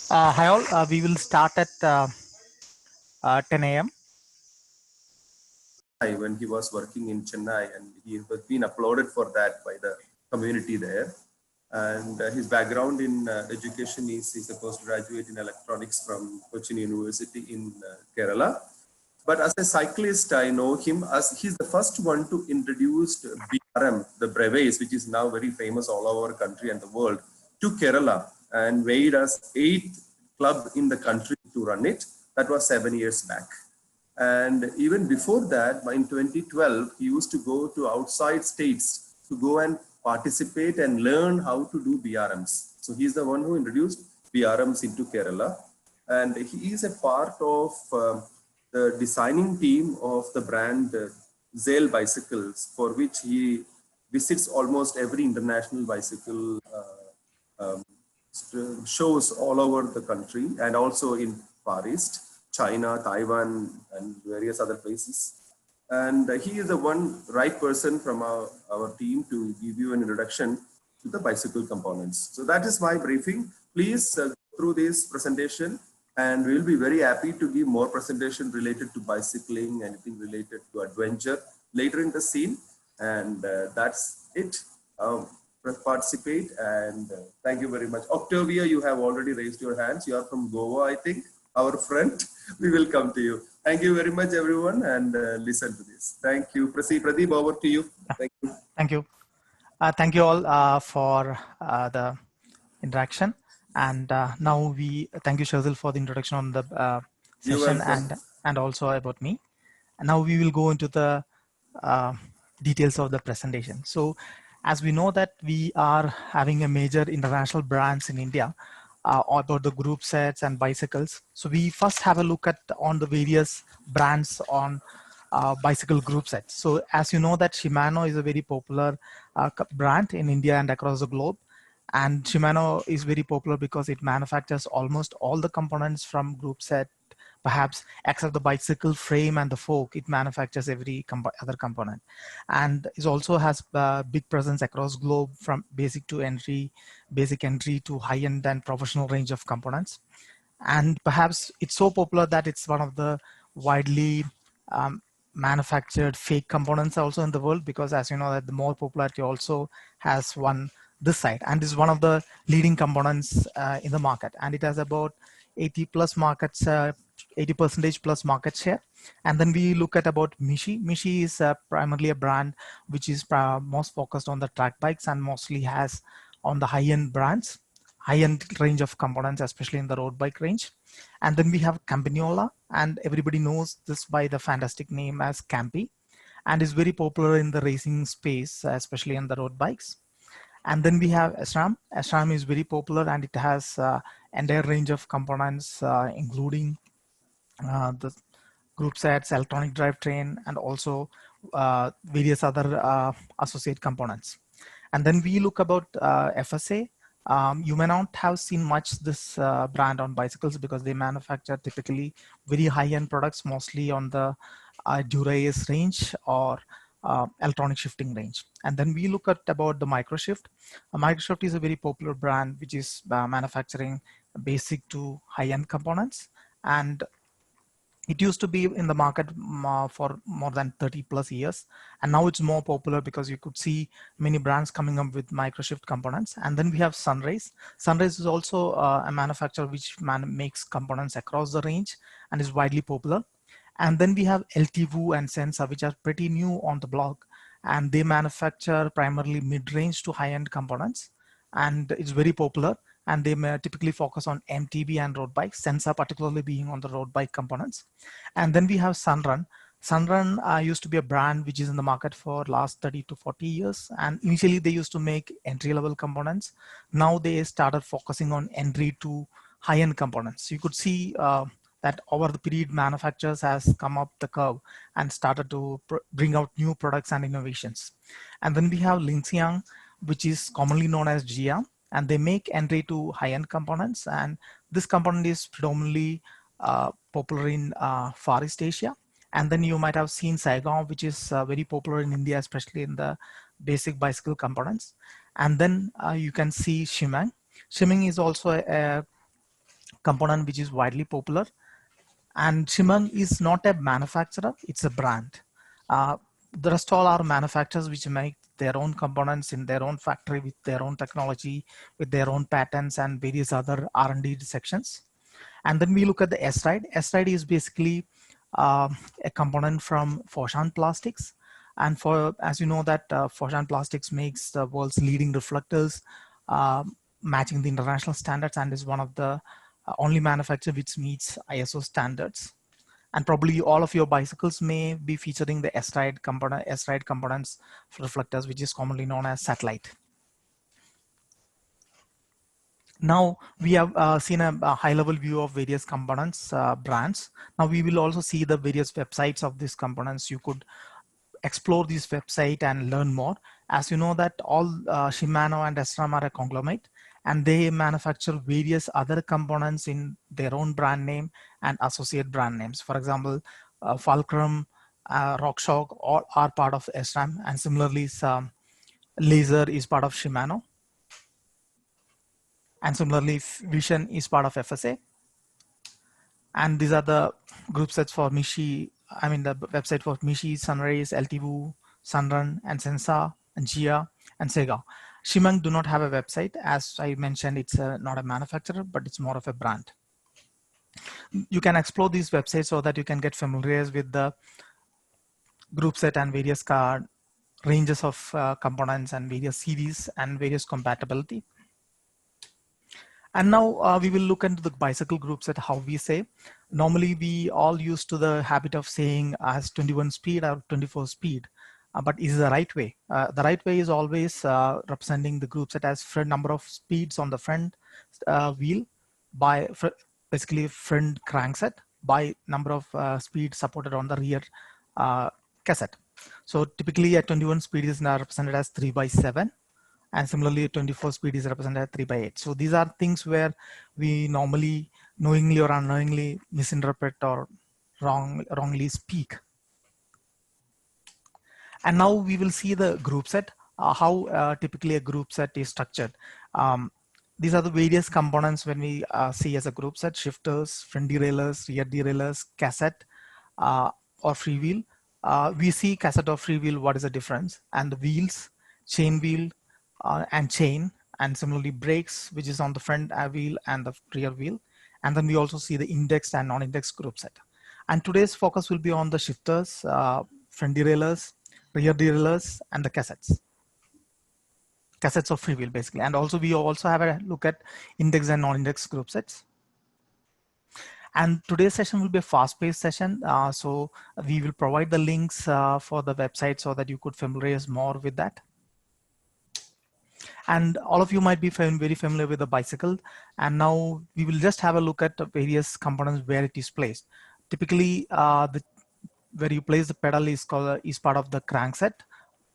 Hi all, we will start at 10 a.m. When he was working in Chennai, and he was been applauded for that by the community there. And his background in education is he's a postgraduate in electronics from Cochin University in Kerala. But as a cyclist, I know him as he's the first one to introduce BRM, the brevis, which is now very famous all over country and the world, to Kerala and made us eighth club in the country to run it. That was 7 years back. And even before that, in 2012, he used to go to outside states to go and participate and learn how to do BRMs. So he's the one who introduced BRMs into Kerala. And he is a part of the designing team of the brand Zale Bicycles, for which he visits almost every international bicycle shows all over the country and also in Far East, China, Taiwan, and various other places. And he is the one right person from our team to give you an introduction to the bicycle components. So that is my briefing. Please go through this presentation, and we'll be very happy to give more presentation related to bicycling, anything related to adventure later in the scene. And that's it. Participate, and thank you very much. Octavia, you have already raised your hands. You are from Goa, I think, our friend. We will come to you. Thank you very much, everyone, and listen to this. Thank you. Pradeep, over to you. Thank you. Thank you all for the interaction. And now thank you, Shazil, for the introduction on the session and also about me. And now we will go into the details of the presentation. So as we know that we are having a major international brands in India about the group sets and bicycles. So we first have a look at on the various brands on bicycle group sets. So as you know that Shimano is a very popular brand in India and across the globe. And Shimano is very popular because it manufactures almost all the components from group set, perhaps except the bicycle frame and the fork. It manufactures every other component, and it also has a big presence across globe from basic entry to high-end and professional range of components. And perhaps it's so popular that it's one of the widely manufactured fake components also in the world, because as you know that the more popularity also has won this side and is one of the leading components in the market, and it has about 80 plus markets 80% plus market share. And then we look at about Mishi. Mishi is primarily a brand which is most focused on the track bikes and mostly has on the high-end brands, high-end range of components, especially in the road bike range. And then we have Campagnola, and everybody knows this by the fantastic name as Campy, and is very popular in the racing space, especially in the road bikes. And then we have SRAM. SRAM is very popular, and it has entire range of components, including the group sets, electronic drivetrain, and also various other associate components. And then we look about FSA. You may not have seen much this brand on bicycles because they manufacture typically very high-end products, mostly on the Dura-Ace range or electronic shifting range. And then we look at about the Microshift. Microshift is a very popular brand which is manufacturing basic to high-end components, and it used to be in the market for more than 30 plus years, and now it's more popular because you could see many brands coming up with Microshift components. And then we have Sunrise. Sunrise is also a manufacturer which makes components across the range and is widely popular. And then we have LTVoo and Sensa, which are pretty new on the block, and they manufacture primarily mid-range to high-end components, and it's very popular. And they may typically focus on MTB and road bikes, Sensa particularly being on the road bike components. And then we have Sunrun. Sunrun used to be a brand which is in the market for last 30 to 40 years. And initially they used to make entry-level components. Now they started focusing on entry to high-end components. You could see that over the period, manufacturers has come up the curve and started to bring out new products and innovations. And then we have Linxiang, which is commonly known as Jia, and they make entry to high-end components. And this component is predominantly popular in Far East Asia. And then you might have seen Saigon, which is very popular in India, especially in the basic bicycle components. And then you can see Shimeng. Shimeng is also a component which is widely popular. And Shimang is not a manufacturer, it's a brand. The rest all are manufacturers which make their own components in their own factory with their own technology, with their own patents and various other R&D sections. And then we look at the S-Ride. S-Ride is basically a component from Foshan Plastics. And as you know that Foshan Plastics makes the world's leading reflectors, matching the international standards, and is one of the only manufacturer which meets ISO standards. And probably all of your bicycles may be featuring the S-Ride components reflectors, which is commonly known as satellite. Now we have seen a high-level view of various components brands. Now we will also see the various websites of these components. You could explore this website and learn more. As you know that all Shimano and SRAM are a conglomerate, and they manufacture various other components in their own brand name and associate brand names. For example, Fulcrum, RockShox all are part of SRAM, and similarly Laser is part of Shimano. And similarly, Vision is part of FSA. And these are the group sets for Mishi, I mean the website for Mishi, Sunrace, LTVoo, Sunrun, and Sensa, and Gia, and Sega. Shimang do not have a website. As I mentioned, it's not a manufacturer, but it's more of a brand. You can explore these websites so that you can get familiar with the group set and various ranges of components and various series and various compatibility. And now we will look into the bicycle group set, how we say. Normally, we all used to the habit of saying as 21 speed or 24 speed, but is the right way. The right way is always representing the group set as number of speeds on the front wheel by basically front crankset by number of speeds supported on the rear cassette. So typically a 21 speed is now represented as 3/7. And similarly, 24 speed is represented as 3/8. So these are things where we normally knowingly or unknowingly misinterpret or wrongly speak. And now we will see the group set, how typically a group set is structured. These are the various components when we see as a group set: shifters, front derailleurs, rear derailleurs, cassette, or freewheel. We see cassette or freewheel, what is the difference? And the wheels, chain wheel, and chain, and similarly brakes, which is on the front wheel and the rear wheel. And then we also see the indexed and non-indexed group set. And today's focus will be on the shifters, front derailleurs, rear derailleurs, and the cassettes of freewheel basically. And also we also have a look at index and non-indexed group sets. And today's session will be a fast-paced session. So we will provide the links for the website so that you could familiarize more with that. And all of you might be very familiar with the bicycle. And now we will just have a look at the various components where it is placed. Typically, where you place the pedal is part of the crankset,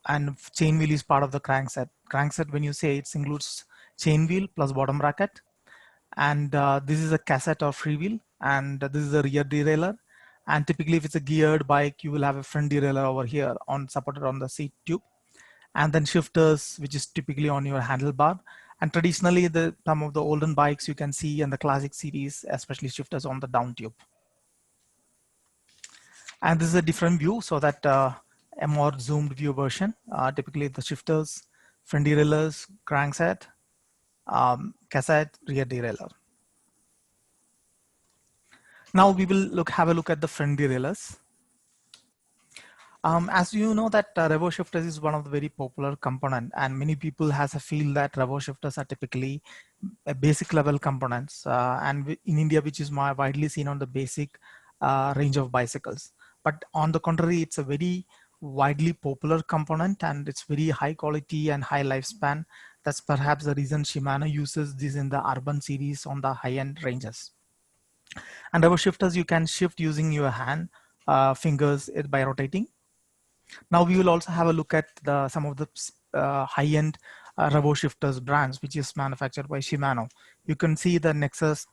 and chain wheel is part of the crankset. Crankset, when you say, it includes chain wheel plus bottom bracket. And this is a cassette or freewheel, and this is a rear derailleur. And typically, if it's a geared bike, you will have a front derailleur over here supported on the seat tube. And then shifters, which is typically on your handlebar. And traditionally, some of the olden bikes you can see in the classic series, especially shifters on the down tube. And this is a different view, so that a more zoomed view version. Typically, the shifters, front derailleurs, crankset, cassette, rear derailleur. Now we will have a look at the front derailleurs. As you know that revo shifters is one of the very popular component, and many people has a feel that revo shifters are typically a basic level components, and in India, which is more widely seen on the basic range of bicycles. But on the contrary, it's a very widely popular component, and it's very high quality and high lifespan. That's perhaps the reason Shimano uses this in the urban series on the high-end ranges. And revo shifters, you can shift using your hand fingers by rotating. Now we will also have a look at some of the high-end revo shifters brands, which is manufactured by Shimano. You can see the Nexus,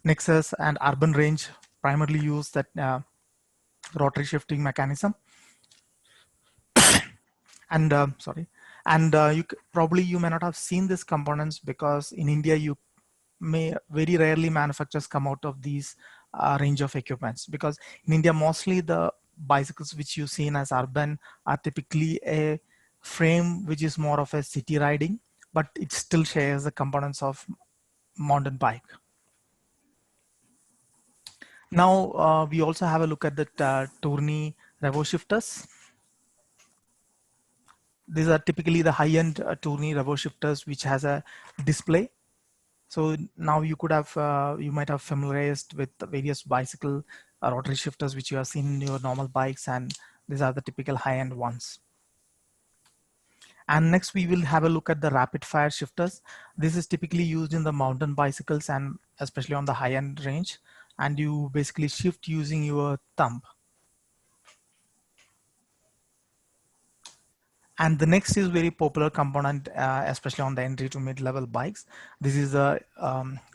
Nexus and Urban Range primarily use that rotary shifting mechanism. And you may not have seen these components because in India very rarely manufacturers come out of these range of equipments, because in India, mostly the bicycles which you see as urban are typically a frame which is more of a city riding, but it still shares the components of mountain bike. Now we also have a look at the Tourney revo shifters. These are typically the high-end Tourney revo shifters which has a display. So now you might have familiarized with the various bicycle rotary shifters which you have seen in your normal bikes, and these are the typical high-end ones. And next we will have a look at the rapid fire shifters. This is typically used in the mountain bicycles and especially on the high-end range. And you basically shift using your thumb. And the next is very popular component, especially on the entry to mid-level bikes. This is the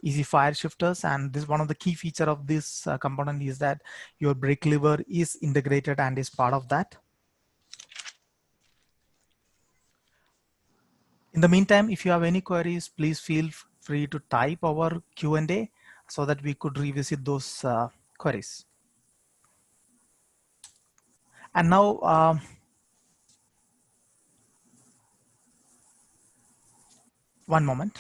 easy fire shifters, and this one of the key feature of this component is that your brake lever is integrated and is part of that. In the meantime, if you have any queries, please feel free to type our Q&A so that we could revisit those queries. And now, one moment.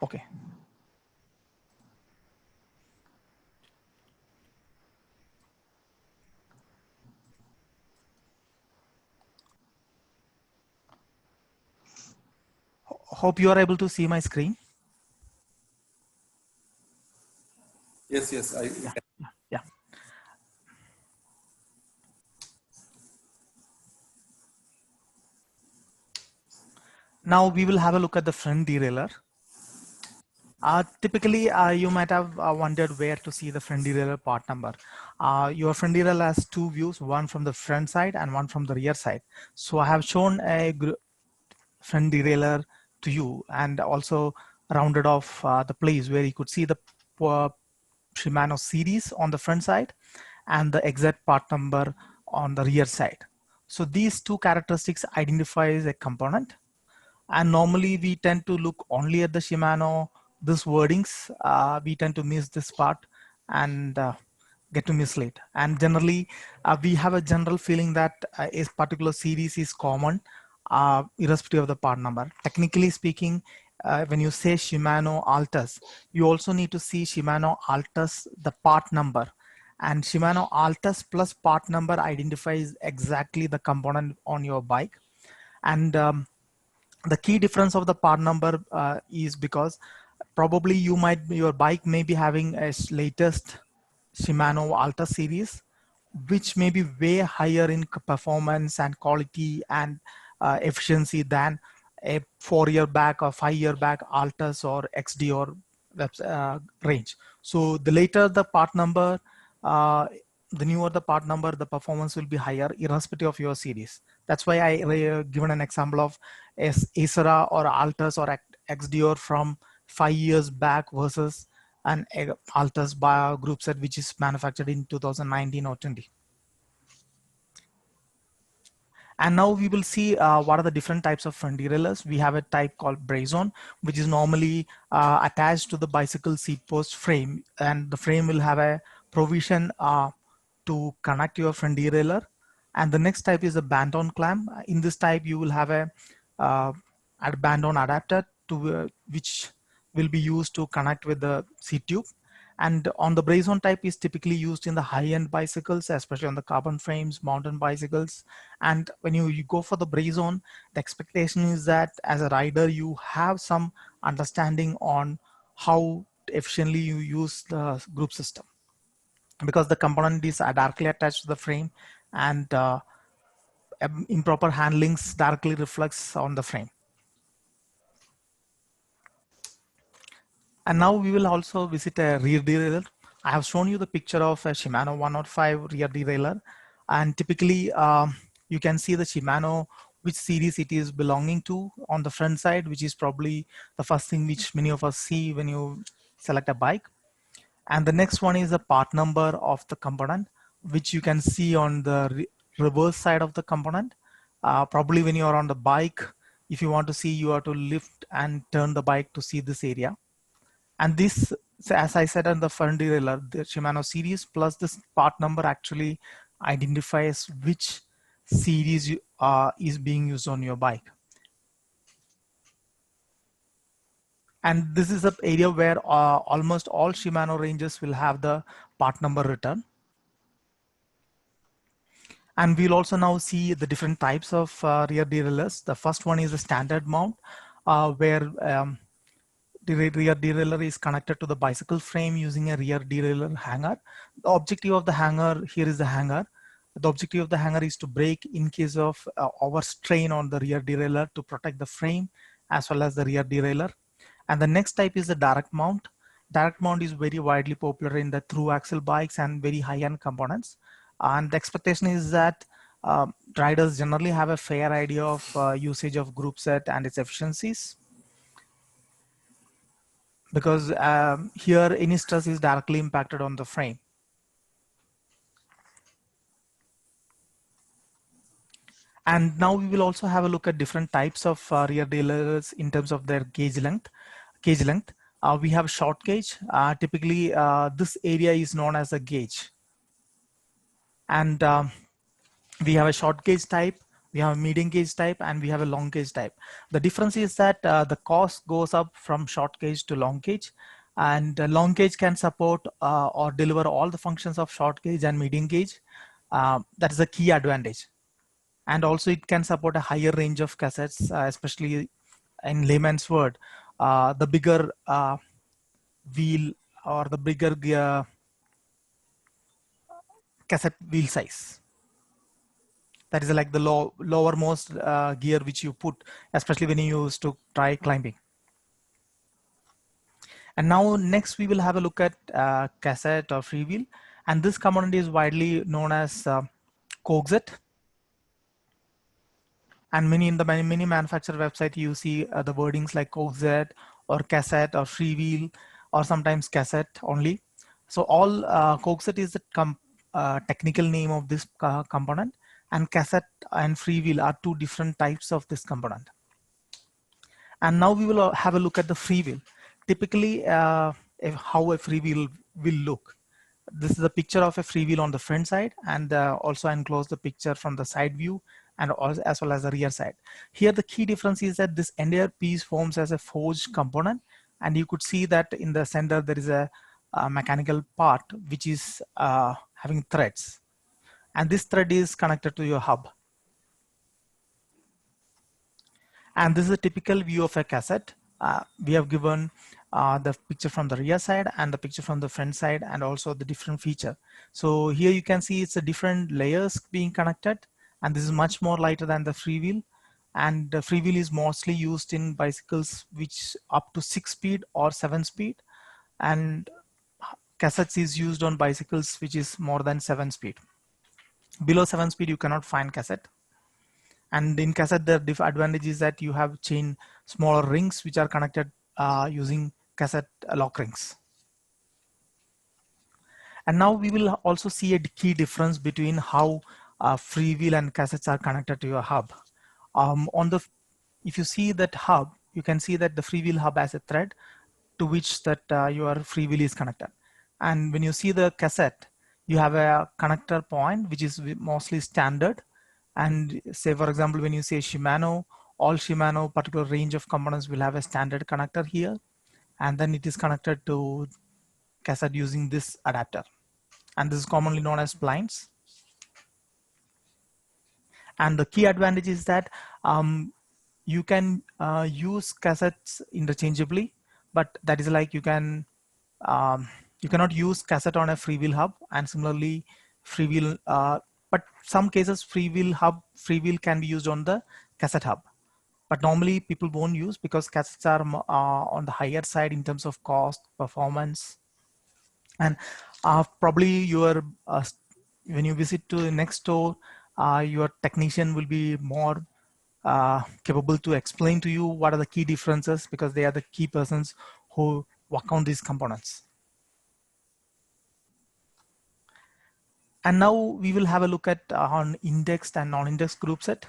Okay. Hope you are able to see my screen. Yes. Yeah. Now we will have a look at the front derailleur. Typically, you might have wondered where to see the front derailleur part number. Your front derailleur has two views, one from the front side and one from the rear side. So I have shown a front derailleur to you and also rounded off the place where you could see the Shimano series on the front side and the exact part number on the rear side. So these two characteristics identifies a component. And normally we tend to look only at the Shimano, this wordings, we tend to miss this part and get to mislead. And generally, we have a general feeling that a particular series is common, irrespective of the part number. Technically speaking, when you say Shimano Altus, you also need to see Shimano Altus, the part number. And Shimano Altus plus part number identifies exactly the component on your bike. And the key difference of the part number is because probably your bike may be having a latest Shimano Alta series, which may be way higher in performance and quality and efficiency than a 4-year back or 5-year back Altus or XD or range. So the later the part number, the newer the part number, the performance will be higher irrespective of your series. That's why I given an example of Acera or Altus or XDR from 5 years back versus an Altus by group set which is manufactured in 2019 or 20. And now we will see what are the different types of front derailleurs. We have a type called Brazon, which is normally attached to the bicycle seat post frame, and the frame will have a provision to connect your front derailleur. And the next type is a band-on clamp. In this type, you will have a band-on adapter to which will be used to connect with the seat tube. And on the Brazon type is typically used in the high-end bicycles, especially on the carbon frames, mountain bicycles. And when you go for the Brazon, the expectation is that as a rider, you have some understanding on how efficiently you use the group system, because the component is directly attached to the frame, and improper handlings directly reflects on the frame. And now we will also visit a rear derailleur. I have shown you the picture of a Shimano 105 rear derailleur, and typically you can see the Shimano which series it is belonging to on the front side, which is probably the first thing which many of us see when you select a bike. And the next one is the part number of the component, which you can see on the reverse side of the component. Probably when you are on the bike, if you want to see, you have to lift and turn the bike to see this area. And this, as I said on the front derailleur, the Shimano series plus this part number actually identifies which series is being used on your bike. And this is an area where almost all Shimano ranges will have the part number written. And we'll also now see the different types of rear derailleurs. The first one is a standard mount, where the rear derailleur is connected to the bicycle frame using a rear derailleur hanger. The objective of the hanger, here is the hanger. The objective of the hanger is to brake in case of overstrain on the rear derailleur to protect the frame as well as the rear derailleur. And the next type is the direct mount. Direct mount is very widely popular in the through axle bikes and very high-end components. And the expectation is that riders generally have a fair idea of usage of group set and its efficiencies, because here any stress is directly impacted on the frame. And now we will also have a look at different types of rear derailleurs in terms of their gauge length. We have short gauge. Typically, this area is known as a gauge. And we have a short gauge type, we have a medium gauge type, and we have a long gauge type. The difference is that the cost goes up from short gauge to long gauge, and long gauge can support or deliver all the functions of short gauge and medium gauge. That is a key advantage. And also it can support a higher range of cassettes, especially in layman's word, the bigger wheel or the bigger cassette wheel size. That is like the lowermost gear which you put, especially when you use to try climbing. And now next we will have a look at cassette or freewheel. And this component is widely known as coxette. And in the many manufacturer website, you see the wordings like coxette or cassette or freewheel or sometimes cassette only. So all coxette is the technical name of this component, and cassette and freewheel are two different types of this component. And now we will have a look at the freewheel. Typically, how a freewheel will look. This is a picture of a freewheel on the front side, and also enclose the picture from the side view and also, as well as the rear side. Here the key difference is that this entire piece forms as a forged component, and you could see that in the center there is a mechanical part which is having threads, and this thread is connected to your hub. And this is a typical view of a cassette. We have given the picture from the rear side and the picture from the front side, and also the different feature. So here you can see it's a different layers being connected, and this is much more lighter than the freewheel. And the freewheel is mostly used in bicycles which up to 6 speed or 7 speed, and cassettes is used on bicycles which is more than 7 speed. Below 7 speed you cannot find cassette. And in cassette, the advantage is that you have chain smaller rings which are connected using cassette lock rings. And now we will also see a key difference between how freewheel and cassettes are connected to your hub. If you see that hub, you can see that the freewheel hub has a thread to which that your freewheel is connected. And when you see the cassette, you have a connector point which is mostly standard. And say, for example, when you say Shimano, all Shimano particular range of components will have a standard connector here, and then it is connected to cassette using this adapter. And this is commonly known as blinds. And the key advantage is that you can use cassettes interchangeably, but that is like you cannot use cassette on a freewheel hub, and similarly freewheel. But some cases freewheel can be used on the cassette hub, but normally people won't use because cassettes are on the higher side in terms of cost, performance, and probably when you visit to the next store, your technician will be more capable to explain to you what are the key differences, because they are the key persons who work on these components. And now we will have a look at on indexed and non-indexed group set.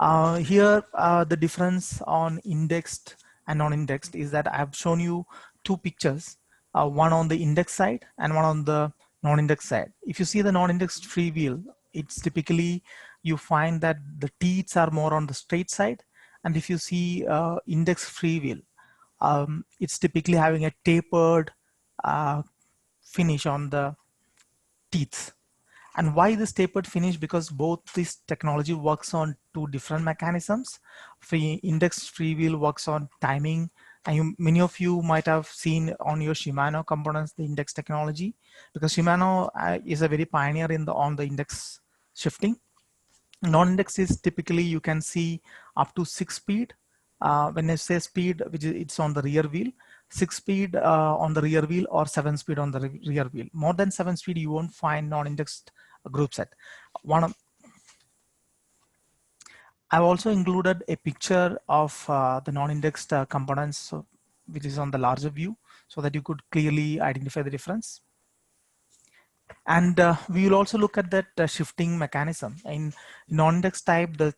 Here, the difference on indexed and non-indexed is that I have shown you two pictures, one on the index side and one on the non-index side. If you see the non-indexed free wheel, it's typically you find that the teeth are more on the straight side. And if you see index free wheel, it's typically having a tapered finish on the teeth. And why this tapered finish? Because both this technology works on two different mechanisms. Index free wheel works on timing, and many of you might have seen on your Shimano components the index technology, because Shimano is a very pioneer in on the index shifting. Non-index is typically you can see up to 6 speed. When I say speed, which is it's on the rear wheel, 6 speed on the rear wheel or 7 speed on the rear wheel. More than 7 speed, you won't find non-indexed group set. I've also included a picture of the non-indexed components, which is on the larger view, so that you could clearly identify the difference. And we will also look at that shifting mechanism. In non-index type, the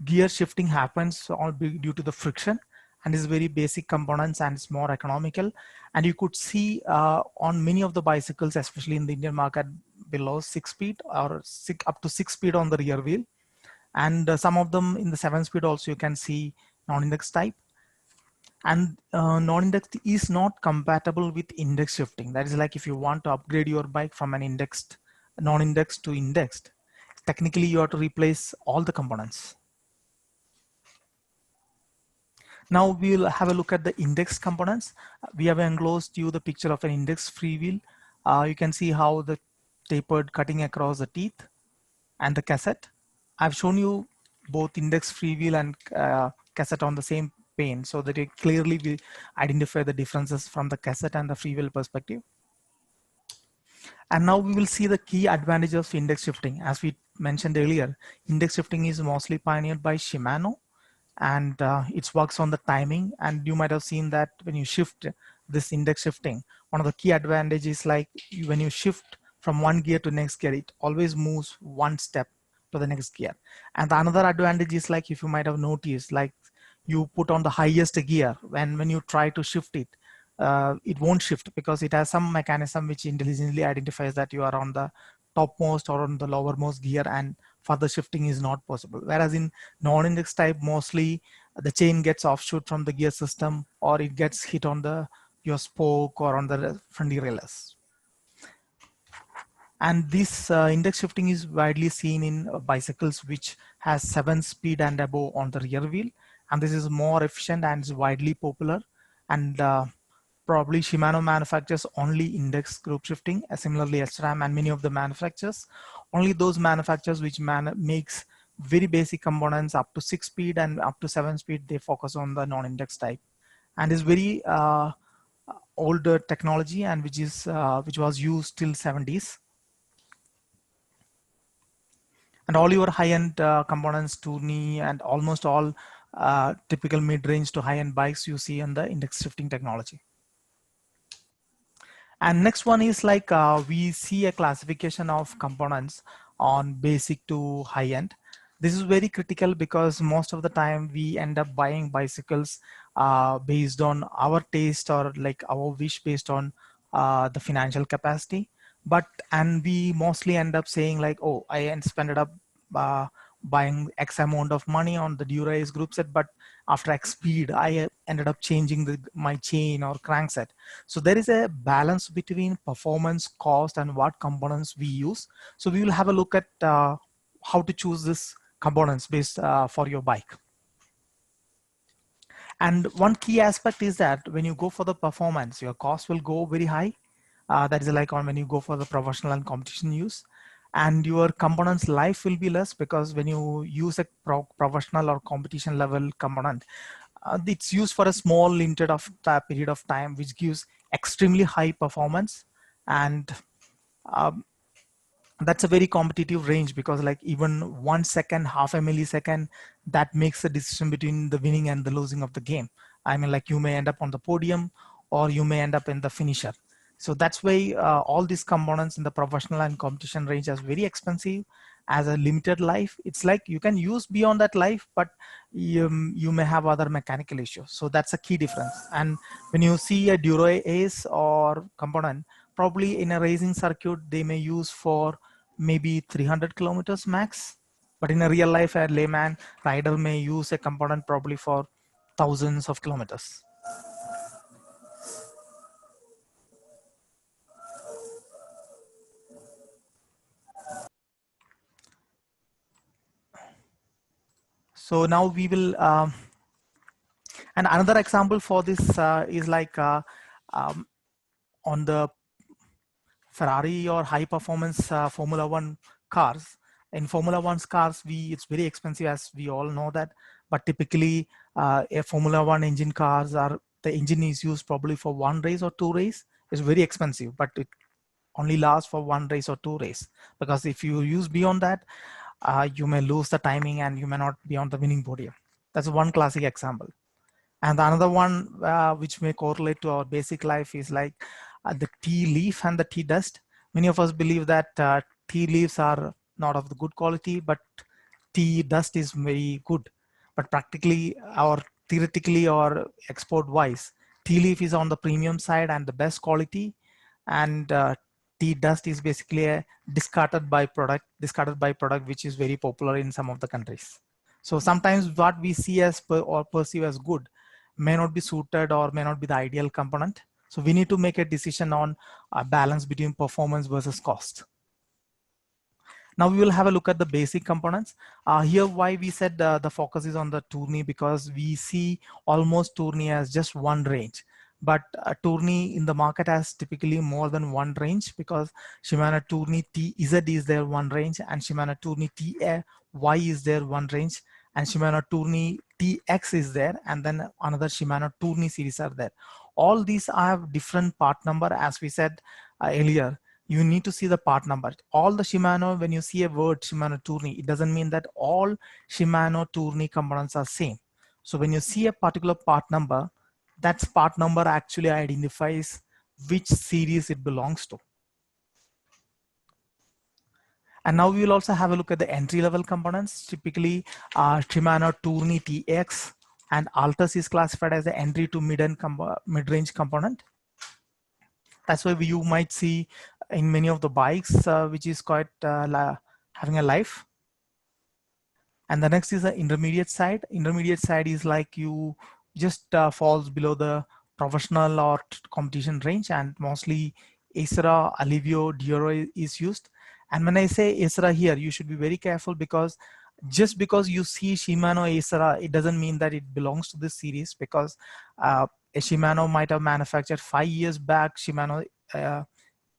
gear shifting happens all due to the friction, and is very basic components, and it's more economical. And you could see on many of the bicycles, especially in the Indian market, below 6 speed or up to 6 speed on the rear wheel. And some of them in the 7 speed also you can see non-index type. And non-indexed is not compatible with index shifting. That is like if you want to upgrade your bike from an indexed, non-indexed to indexed, technically you have to replace all the components. Now we'll have a look at the index components. We have enclosed you the picture of an index free wheel. You can see how the tapered cutting across the teeth and the cassette. I've shown you both index free wheel and cassette on the same pane, so that you clearly will identify the differences from the cassette and the free wheel perspective. And now we will see the key advantages of index shifting. As we mentioned earlier, index shifting is mostly pioneered by Shimano, and it works on the timing. And you might have seen that when you shift this index shifting, one of the key advantages, like when you shift from one gear to next gear, it always moves one step to the next gear. And the another advantage is, like if you might have noticed, like you put on the highest gear, when you try to shift it, it won't shift, because it has some mechanism which intelligently identifies that you are on the topmost or on the lowermost gear, and further shifting is not possible. Whereas in non-index type, mostly the chain gets offshoot from the gear system, or it gets hit on your spoke or on the front derailleurs. And this index shifting is widely seen in bicycles which has 7 speed and above on the rear wheel, and this is more efficient and is widely popular. And probably Shimano manufactures only index group shifting, similarly SRAM and many of the manufacturers. Only those manufacturers which makes very basic components up to 6 speed and up to 7 speed, they focus on the non-index type. And is very older technology, and which was used till 70s. And all your high-end components, Tourney and almost all typical mid-range to high-end bikes you see on the index shifting technology. And next one is like we see a classification of components on basic to high-end. This is very critical, because most of the time we end up buying bicycles based on our taste, or like our wish, based on the financial capacity. And we mostly end up saying like, oh, I spent up buying X amount of money on the Dura-Ace group set, but after X speed, I ended up changing my chain or crankset. So there is a balance between performance, cost, and what components we use. So we will have a look at how to choose this components based for your bike. And one key aspect is that when you go for the performance, your cost will go very high. That is like when you go for the professional and competition use. And your components life will be less, because when you use a professional or competition level component, it's used for a small limited period of time, which gives extremely high performance. And That's a very competitive range, because like even 1 second, half a millisecond, that makes a decision between the winning and the losing of the game. I mean, like you may end up on the podium or you may end up in the finisher. So that's why all these components in the professional and competition range is very expensive, as a limited life. It's like you can use beyond that life, but you may have other mechanical issues. So that's a key difference. And when you see a Duro Ace or component, probably in a racing circuit, they may use for maybe 300 kilometers max. But in a real life, a layman rider may use a component probably for thousands of kilometers. So now we will, and another example for this is like on the Ferrari or high performance Formula One cars. In Formula One cars, it's very expensive, as we all know that. But typically, a Formula One engine cars are, the engine is used probably for 1 race or 2 race. It's very expensive, but it only lasts for 1 race or 2 race. Because if you use beyond that, you may lose the timing and you may not be on the winning podium. That's one classic example. And another one which may correlate to our basic life is like the tea leaf and the tea dust. Many of us believe that tea leaves are not of the good quality, but tea dust is very good. But practically or theoretically or export wise, tea leaf is on the premium side and the best quality. And tea dust is basically a discarded byproduct which is very popular in some of the countries. So sometimes what we see as or perceive as good may not be suited or may not be the ideal component. So we need to make a decision on a balance between performance versus cost. Now we will have a look at the basic components. Here why we said the focus is on the Tourney, because we see almost Tourney as just one range. But Tourney in the market has typically more than one range, because Shimano Tourney TZ is there one range, and Shimano Tourney TY is there one range, and Shimano Tourney TX is there, and then another Shimano Tourney series are there. All these have different part number, as we said earlier. You need to see the part number. All the Shimano, when you see a word Shimano Tourney, it doesn't mean that all Shimano Tourney components are same. So when you see a particular part number, that part number actually identifies which series it belongs to. And now we will also have a look at the entry-level components. Typically, Shimano Tourney TX and Altus is classified as the entry to mid-range component. That's why you might see in many of the bikes, which is quite having a life. And the next is the intermediate side. Intermediate side is like you just falls below the professional or competition range, and mostly Acera, Alivio, Duro is used. And when I say Acera here, you should be very careful, because just because you see Shimano Acera, it doesn't mean that it belongs to this series, because a Shimano might have manufactured 5 years back Shimano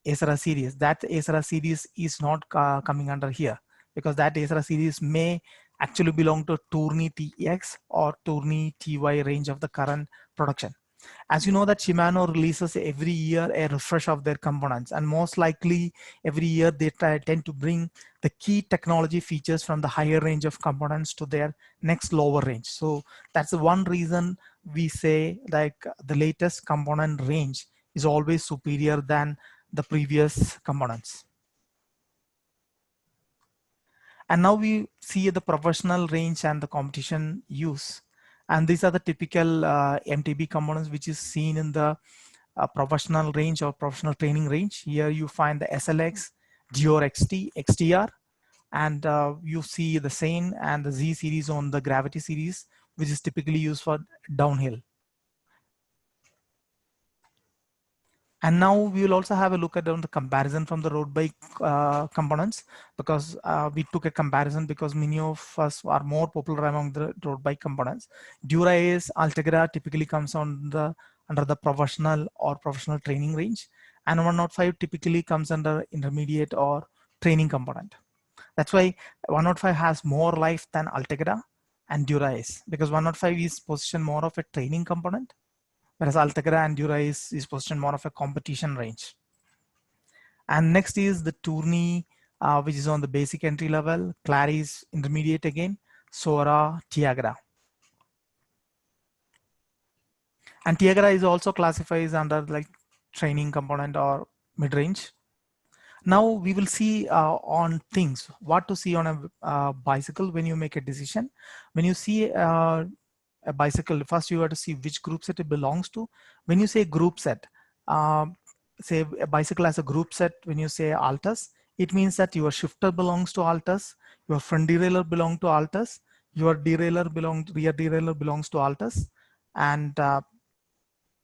Acera series. That Acera series is not coming under here, because that Acera series may actually belong to Tourney TX or Tourney TY range of the current production. As you know that Shimano releases every year a refresh of their components, and most likely every year they tend to bring the key technology features from the higher range of components to their next lower range. So that's the one reason we say like the latest component range is always superior than the previous components. And now we see the professional range and the competition use. And these are the typical MTB components which is seen in the professional range or professional training range. Here you find the SLX, Dior XT, XTR, and you see the Seine and the Z series on the Gravity series, which is typically used for downhill. And now we will also have a look at the comparison from the road bike components, because we took a comparison because many of us are more popular among the road bike components. Dura Ace, Altegra typically comes under the professional or professional training range, and 105 typically comes under intermediate or training component. That's why 105 has more life than Altegra and Dura Ace, because 105 is positioned more of a training component, whereas Altegra and Dura is positioned more of a competition range. And next is the Tourney which is on the basic entry level, Claris intermediate again, Sora, Tiagra. And Tiagra is also classifies under like training component or mid-range. Now we will see on things, what to see on a bicycle when you make a decision. When you see a bicycle, first you have to see which group set it belongs to. When you say group set, say a bicycle as a group set, when you say Altus, it means that your shifter belongs to Altus, your front derailleur belongs to Altus, your rear derailleur belongs to Altus, and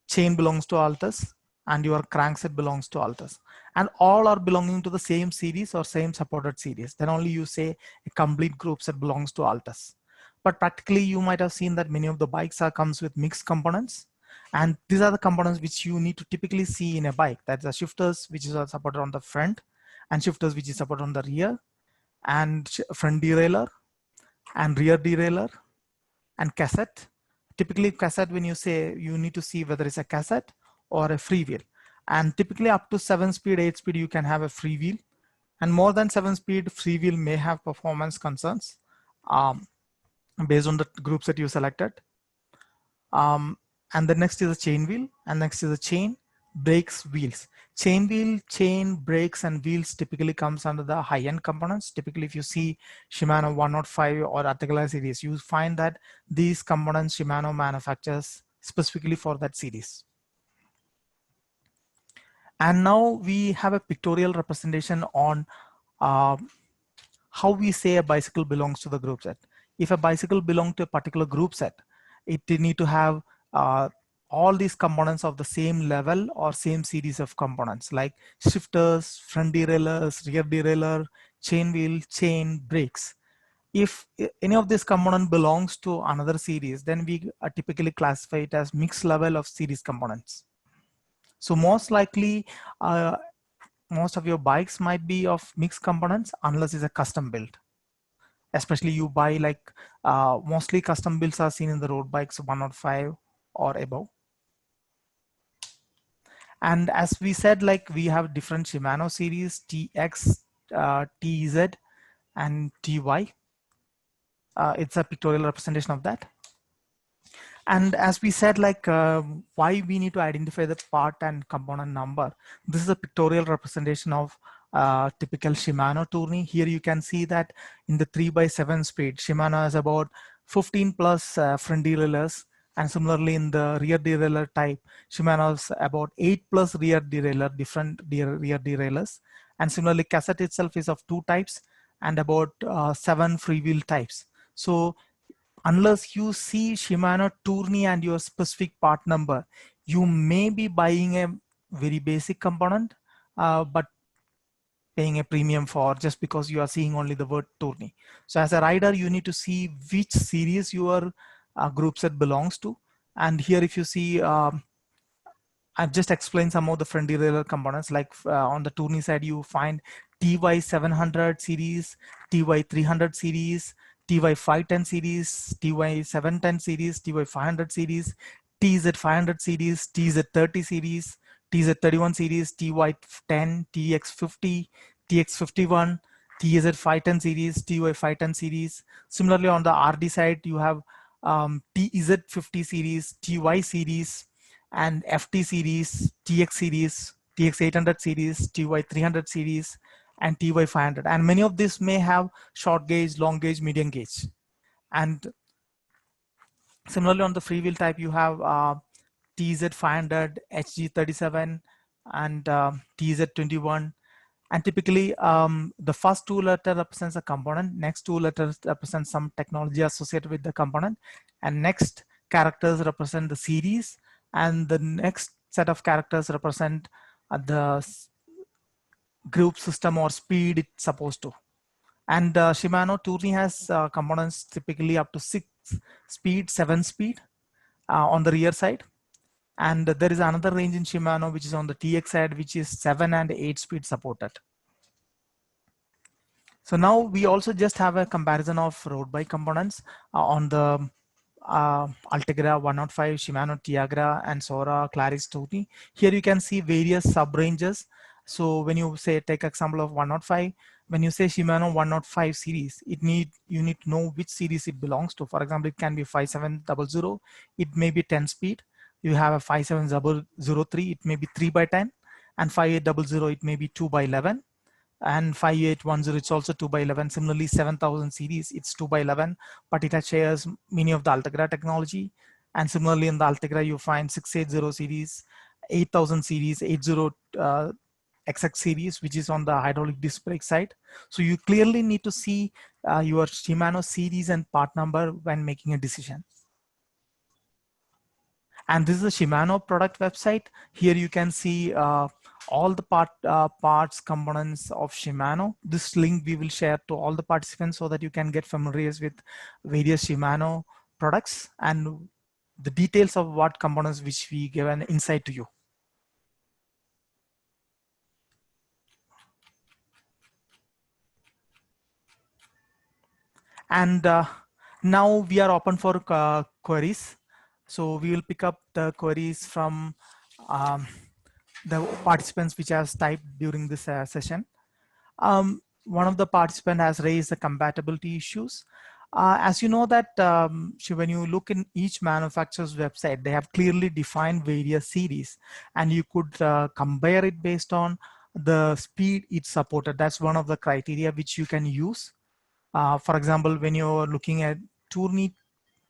chain belongs to Altus, and your crankset belongs to Altus, and all are belonging to the same series or same supported series. Then only you say a complete group set belongs to Altus. But practically you might have seen that many of the bikes comes with mixed components, and these are the components which you need to typically see in a bike. That's the shifters which is supported on the front, and shifters which is supported on the rear, and front derailleur, and rear derailleur, and cassette. Typically cassette, when you say, you need to see whether it's a cassette or a freewheel. And typically up to 7-speed, 8-speed, you can have a freewheel. And more than 7-speed, freewheel may have performance concerns based on the groups that you selected. And the next is a chain wheel, and next is a chain, brakes, wheels. Chain wheel, chain, brakes, and wheels typically comes under the high-end components. Typically, if you see Shimano 105 or Articula series, you find that these components Shimano manufactures specifically for that series. And now we have a pictorial representation on how we say a bicycle belongs to the group set. If a bicycle belongs to a particular group set, it need to have all these components of the same level or same series of components, like shifters, front derailleurs, rear derailleur, chain wheel, chain, brakes. If any of this component belongs to another series, then we typically classify it as mixed level of series components. So most likely, most of your bikes might be of mixed components unless it's a custom build. Especially you buy like mostly custom builds are seen in the road bikes 105 or above. And as we said, like we have different Shimano series, TX, TZ, and TY. It's a pictorial representation of that. And as we said, like why we need to identify the part and component number. This is a pictorial representation of typical Shimano tourney. Here you can see that in the 3x7 speed, Shimano has about 15 plus front derailleurs. And similarly in the rear derailleur type, Shimano's about 8 plus rear derailleur, different rear derailleurs. And similarly, cassette itself is of 2 types and about 7 freewheel types. So unless you see Shimano tourney and your specific part number, you may be buying a very basic component, but paying a premium for just because you are seeing only the word tourney. So as a rider, you need to see which series your group set belongs to. And here, if you see, I've just explained some of the front derailleur components. Like on the tourney side, you find TY 700 series, TY 300 series, TY 510 series, TY 710 series, TY 500 series, TZ 500 series, TZ 30 series, TZ 31 series, TY 10, TX 50, TX 51, TZ 510 series, TY 510 series. Similarly, on the RD side, you have TZ 50 series, TY series, and FT series, TX series, TX 800 series, TY 300 series, and TY 500. And many of these may have short gauge, long gauge, medium gauge. And similarly on the freewheel type, you have TZ 500, HG 37, and TZ 21. And typically the first 2 letter represents a component, next 2 letters represent some technology associated with the component, and next characters represent the series, and the next set of characters represent the group system or speed it's supposed to. And Shimano Tourney has components typically up to 6 speed, 7 speed on the rear side. And there is another range in Shimano which is on the TX side, which is 7 and 8 speed supported. So now we also just have a comparison of road bike components on the Ultegra 105, Shimano Tiagra, and Sora Claris Tourney. Here you can see various sub ranges. So when you say take example of 105, when you say Shimano 105 series, you need to know which series it belongs to. For example, it can be 5700, it may be 10 speed. You have a 5703, it may be 3x10, and 5800, it may be 2x11, and 5810, it's also 2x11. Similarly, 7000 series, it's 2x11, but it shares many of the Altagra technology. And similarly, in the Altagra, you find 680 series, 8000 series, 80 XX series, which is on the hydraulic disc brake side. So you clearly need to see your Shimano series and part number when making a decision. And this is a Shimano product website. Here you can see all the parts, components of Shimano. This link we will share to all the participants so that you can get familiar with various Shimano products and the details of what components which we give an insight to you. And now we are open for queries. So we will pick up the queries from the participants which have typed during this session. One of the participants has raised the compatibility issues. As you know that when you look in each manufacturer's website, they have clearly defined various series, and you could compare it based on the speed it's supported. That's one of the criteria which you can use. For example, when you're looking at Tourney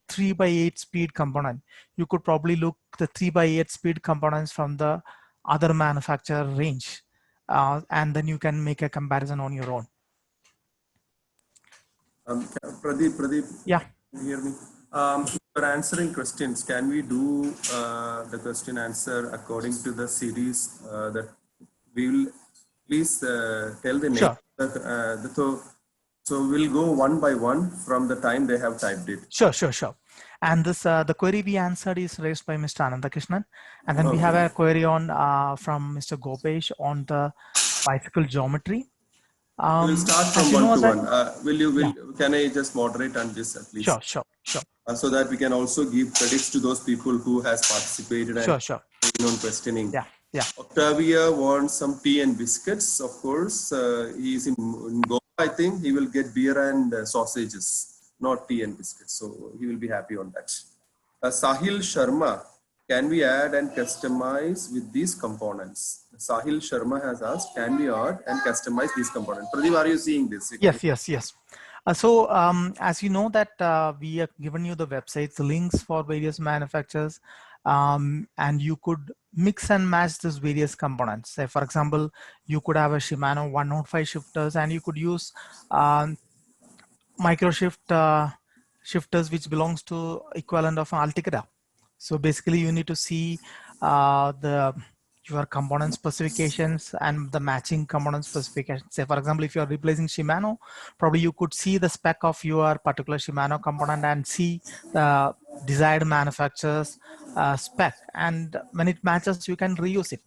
3x8 speed component, you could probably look the 3x8 speed components from the other manufacturer range, and then you can make a comparison on your own. Pradeep, yeah, can you hear me? For answering questions, can we do the question answer according to the series that we will please tell the name? Sure. So we'll go one by one from the time they have typed it. Sure. And this the query we answered is raised by Mr. Anandakrishnan, and then we have a query on from Mr. Gopesh on the bicycle geometry. We'll start from one to one. Can I just moderate on this, please? Sure. So that we can also give credits to those people who has participated and on questioning. Yeah. Octavia wants some tea and biscuits. Of course, he's in Goa. I think he will get beer and sausages, not tea and biscuits. So he will be happy on that. Sahil Sharma, can we add and customize with these components? Sahil Sharma has asked, can we add and customize these components? Pradeep, are you seeing this? Yes. So as you know that we have given you the websites, the links for various manufacturers, and you could mix and match these various components. Say, for example, you could have a Shimano 105 shifters, and you could use microshift shifters which belongs to equivalent of an Altagra. So basically you need to see your component specifications and the matching component specifications. Say, for example, if you are replacing Shimano, probably you could see the spec of your particular Shimano component and see the desired manufacturer's spec. And when it matches, you can reuse it.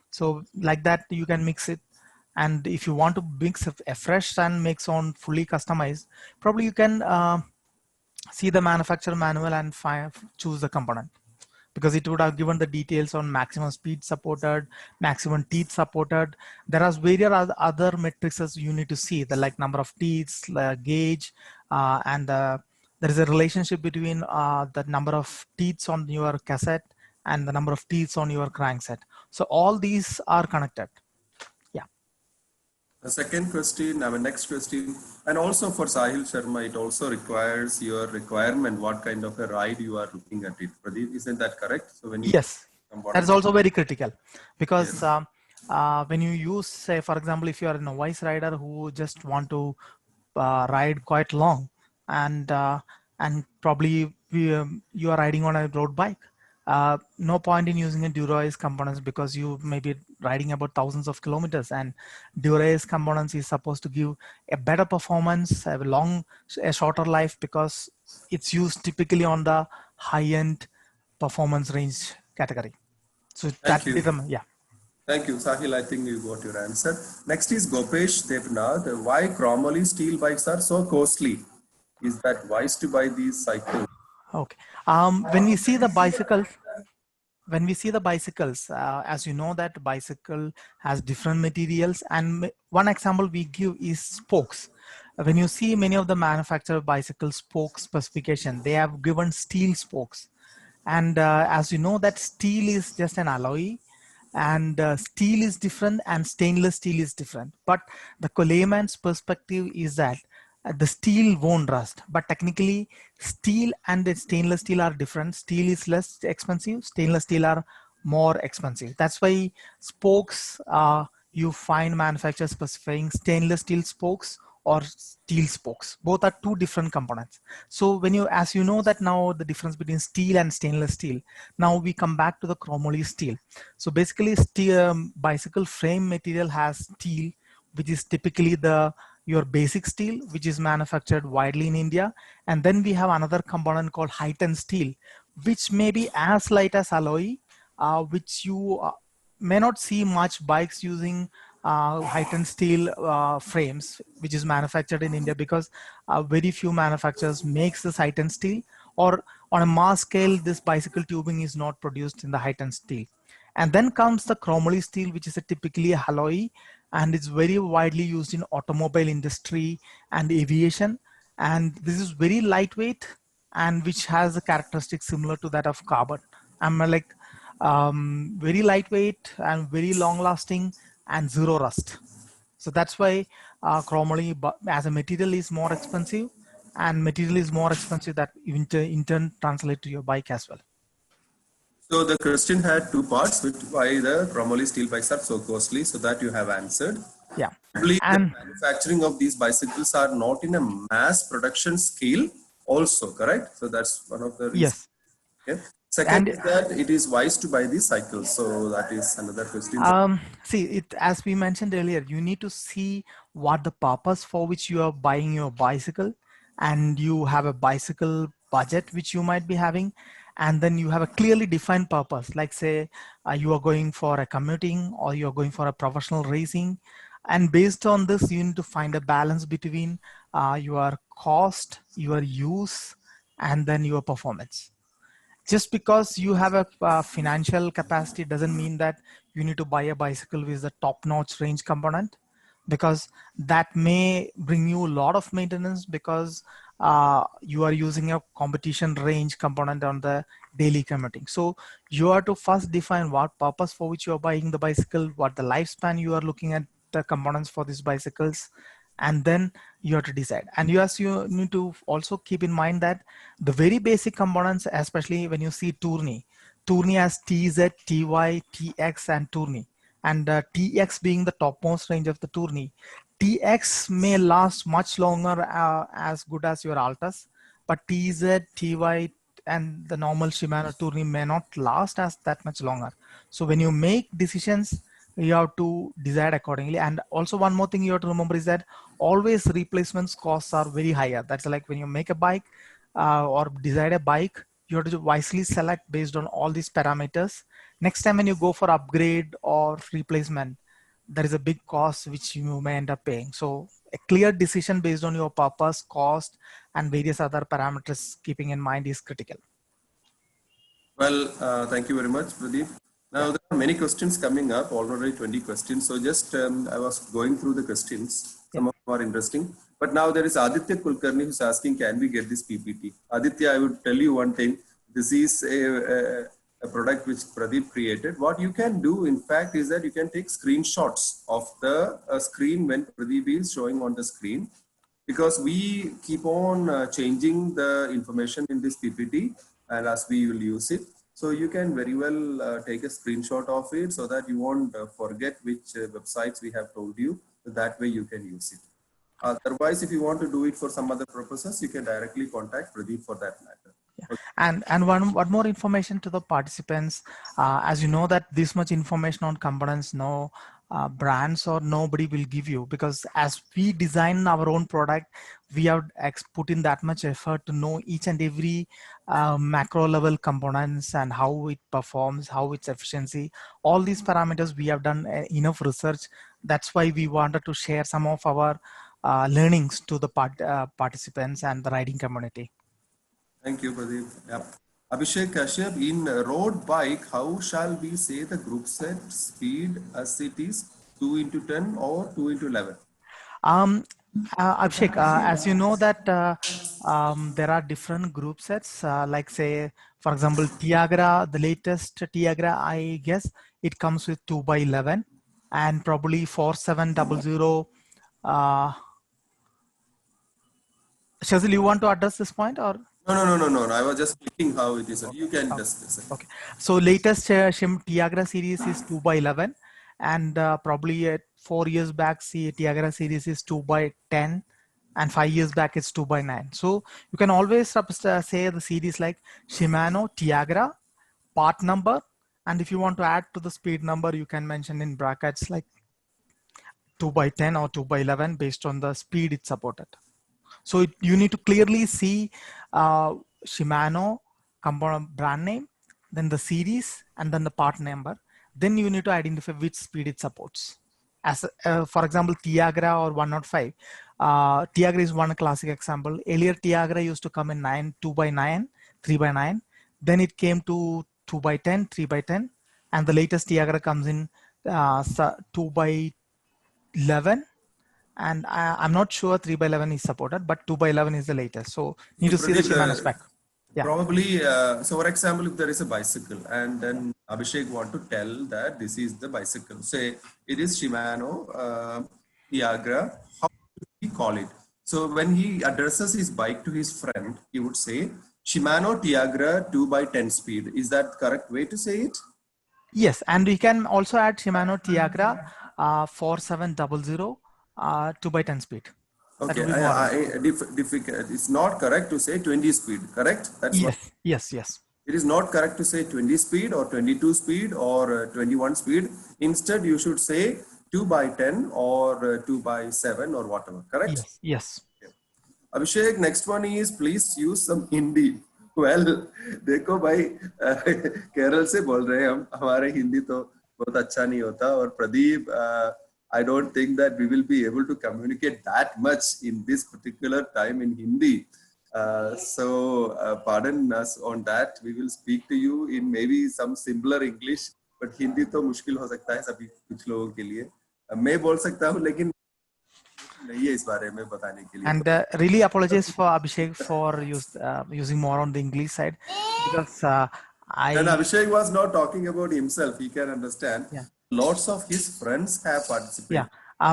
So like that, you can mix it. And if you want to mix a fresh and mix on fully customized, probably you can see the manufacturer manual and choose the component, because it would have given the details on maximum speed supported, maximum teeth supported. There are various other metrics you need to see, the like number of teeth, gauge, and there is a relationship between the number of teeth on your cassette and the number of teeth on your crankset. So all these are connected. The second question, next question, and also for Sahil Sharma, it also requires your requirement, what kind of a ride you are looking at it. Pradeep, isn't that correct? So when you yes, that is also very critical, because when you use, say, for example, if you are a novice rider who just want to ride quite long, and probably you are riding on a road bike, no point in using a Dura-Ace components, because you may be riding about thousands of kilometers, and Dura-Ace components is supposed to give a better performance, a shorter life, because it's used typically on the high-end performance range category. So Thank you. Yeah. Thank you, Sahil. I think you got your answer. Next is Gopesh Devnath. Why chromoly steel bikes are so costly? Is that wise to buy these cycles? Okay. When we see the bicycles, when we see the bicycles, as you know that bicycle has different materials, and one example we give is spokes. When you see many of the manufacturer bicycle spoke specification, they have given steel spokes. And as you know that steel is just an alloy, and steel is different and stainless steel is different. But the layman's perspective is that the steel won't rust, but technically steel and the stainless steel are different. Steel is less expensive, stainless steel are more expensive. That's why spokes, you find manufacturers specifying stainless steel spokes or steel spokes. Both are two different components. So when you, as you know that now the difference between steel and stainless steel, now we come back to the chromoly steel. So basically steel, bicycle frame material has steel, which is typically your basic steel, which is manufactured widely in India. And then we have another component called heightened steel, which may be as light as alloy, which you may not see much bikes using heightened steel frames, which is manufactured in India, because very few manufacturers makes this heightened steel, or on a mass scale, this bicycle tubing is not produced in the heightened steel. And then comes the chromoly steel, which is a typically alloy, and it's very widely used in automobile industry and aviation. And this is very lightweight, and which has a characteristic similar to that of carbon. I'm like very lightweight and very long lasting and zero rust. So that's why chromoly as a material is more expensive, and material is more expensive that in turn translate to your bike as well. So the question had two parts, which why the chromoly steel bikes are so costly, so that you have answered. Yeah. I believe And the manufacturing of these bicycles are not in a mass production scale also, correct? So that's one of the reasons. yes. Okay. Second And is that it is wise to buy these cycles. So that is another question. see it, as we mentioned earlier, you need to see what the purpose for which you are buying your bicycle, and you have a bicycle budget which you might be having, and then you have a clearly defined purpose, like say you are going for a commuting or you're going for a professional racing. And based on this, you need to find a balance between your cost, your use, and then your performance. Just because you have a financial capacity doesn't mean that you need to buy a bicycle with the top-notch range component, because that may bring you a lot of maintenance, because you are using a competition range component on the daily commuting. So you have to first define what purpose for which you are buying the bicycle, what the lifespan you are looking at the components for these bicycles, and then you have to decide. And you need to also keep in mind that the very basic components, especially when you see Tourney has TZ, TY, TX, and Tourney. And TX being the topmost range of the Tourney. TX may last much longer, as good as your Altus, but TZ, TY, and the normal Shimano Tourney may not last as that much longer. So when you make decisions, you have to decide accordingly. And also one more thing you have to remember is that always replacements costs are very higher. That's like when you make a bike or decide a bike, you have to wisely select based on all these parameters. Next time when you go for upgrade or replacement, there is a big cost which you may end up paying. So a clear decision based on your purpose, cost, and various other parameters keeping in mind is critical. Well, thank you very much, Pradeep. Now, there are many questions coming up, already 20 questions. So just I was going through the questions. Some of them are interesting. But now there is Aditya Kulkarni who's asking, can we get this PPT? Aditya, I would tell you one thing. This is a product which Pradeep created. What you can do, in fact, is that you can take screenshots of the screen when Pradeep is showing on the screen, because we keep on changing the information in this PPT and as we will use it. So you can very well take a screenshot of it so that you won't forget which websites we have told you. So that way you can use it. Otherwise, if you want to do it for some other purposes, you can directly contact Pradeep for that matter. Yeah. And one more information to the participants, as you know that this much information on components, no brands or nobody will give you, because as we design our own product, we have put in that much effort to know each and every macro level components and how it performs, how its efficiency, all these parameters we have done enough research. That's why we wanted to share some of our learnings to the participants and the riding community. Thank you, Pradeep. Yeah. Abhishek Kashyap, in road bike, how shall we say the group set speed as it is 2 into 10 or 2 into 11? Um, Abhishek, as you know that there are different group sets, like say, for example, Tiagra, the latest Tiagra, I guess it comes with 2 by 11 and probably 4700. Shazil, you want to address this point or? No. I was just clicking how it is. You can Okay. discuss it. Okay. So latest Shim Tiagra series is 2 by 11 and probably 4 years back, see Tiagra series is 2 by 10 and 5 years back it's 2 by 9. So you can always say the series like Shimano Tiagra part number, and if you want to add to the speed number, you can mention in brackets like 2 by 10 or 2 by 11 based on the speed it's supported. So you need to clearly see Shimano component brand name, then the series, and then the part number. Then you need to identify which speed it supports. As for example, Tiagra or 105. Tiagra is one classic example. Earlier Tiagra used to come in 9, 2 by 9, 3 by 9. Then it came to 2 by 10, 3 by 10, and the latest Tiagra comes in 2 by 11, and I'm not sure 3 by 11 is supported, but 2 by 11 is the latest. So need So to see the Pradeep, Shimano spec. Yeah. probably, so for example, if there is a bicycle and then Abhishek want to tell that this is the bicycle, say it is Shimano Tiagra, how do we call it? So when he addresses his bike to his friend, he would say Shimano Tiagra 2 by 10 speed. Is that correct way to say it? Yes, and we can also add Shimano Tiagra 4700 2 by 10 speed. That Okay, would be more. difficult. It's not correct to say 20 speed, correct? That's what. Yes. It is not correct to say 20 speed or 22 speed or 21 speed. Instead, you should say 2 by 10 or 2 by 7 or whatever, correct? Yes. Abhishek, next one is please use some Hindi. Well, देखो भाई केरल से बोल रहे हैं हम हमारे हिंदी तो बहुत अच्छा नहीं होता और Pradeep I don't think that we will be able to communicate that much in this particular time in Hindi. So pardon us on that. We will speak to you in maybe some simpler English, but Hindi तो मुश्किल हो सकता है सभी कुछ लोगों के लिए. मैं बोल सकता हूँ लेकिन नहीं है इस बारे में बताने के लिए. And really apologize for Abhishek for using more on the English side, because And Abhishek was not talking about himself. He can understand. Yeah. Lots of his friends have participated.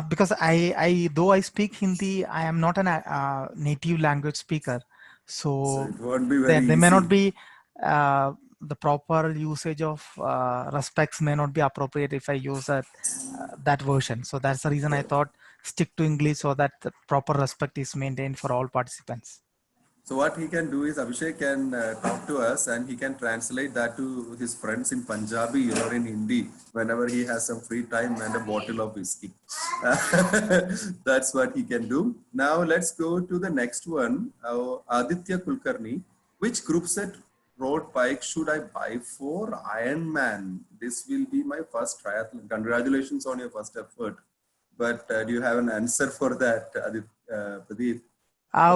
Because I though I speak Hindi, I am not a native language speaker, so it won't be very there may not easy. be the proper usage of respects may not be appropriate if I use that version. So that's the reason I thought stick to English so that the proper respect is maintained for all participants. So what he can do is Abhishek can talk to us and he can translate that to his friends in Punjabi or in Hindi whenever he has some free time and a bottle of whiskey. That's what he can do. Now let's go to the next one. Aditya Kulkarni. Which group set road bike should I buy for Ironman? This will be my first triathlon. Congratulations on your first effort. But do you have an answer for that, Pradeep?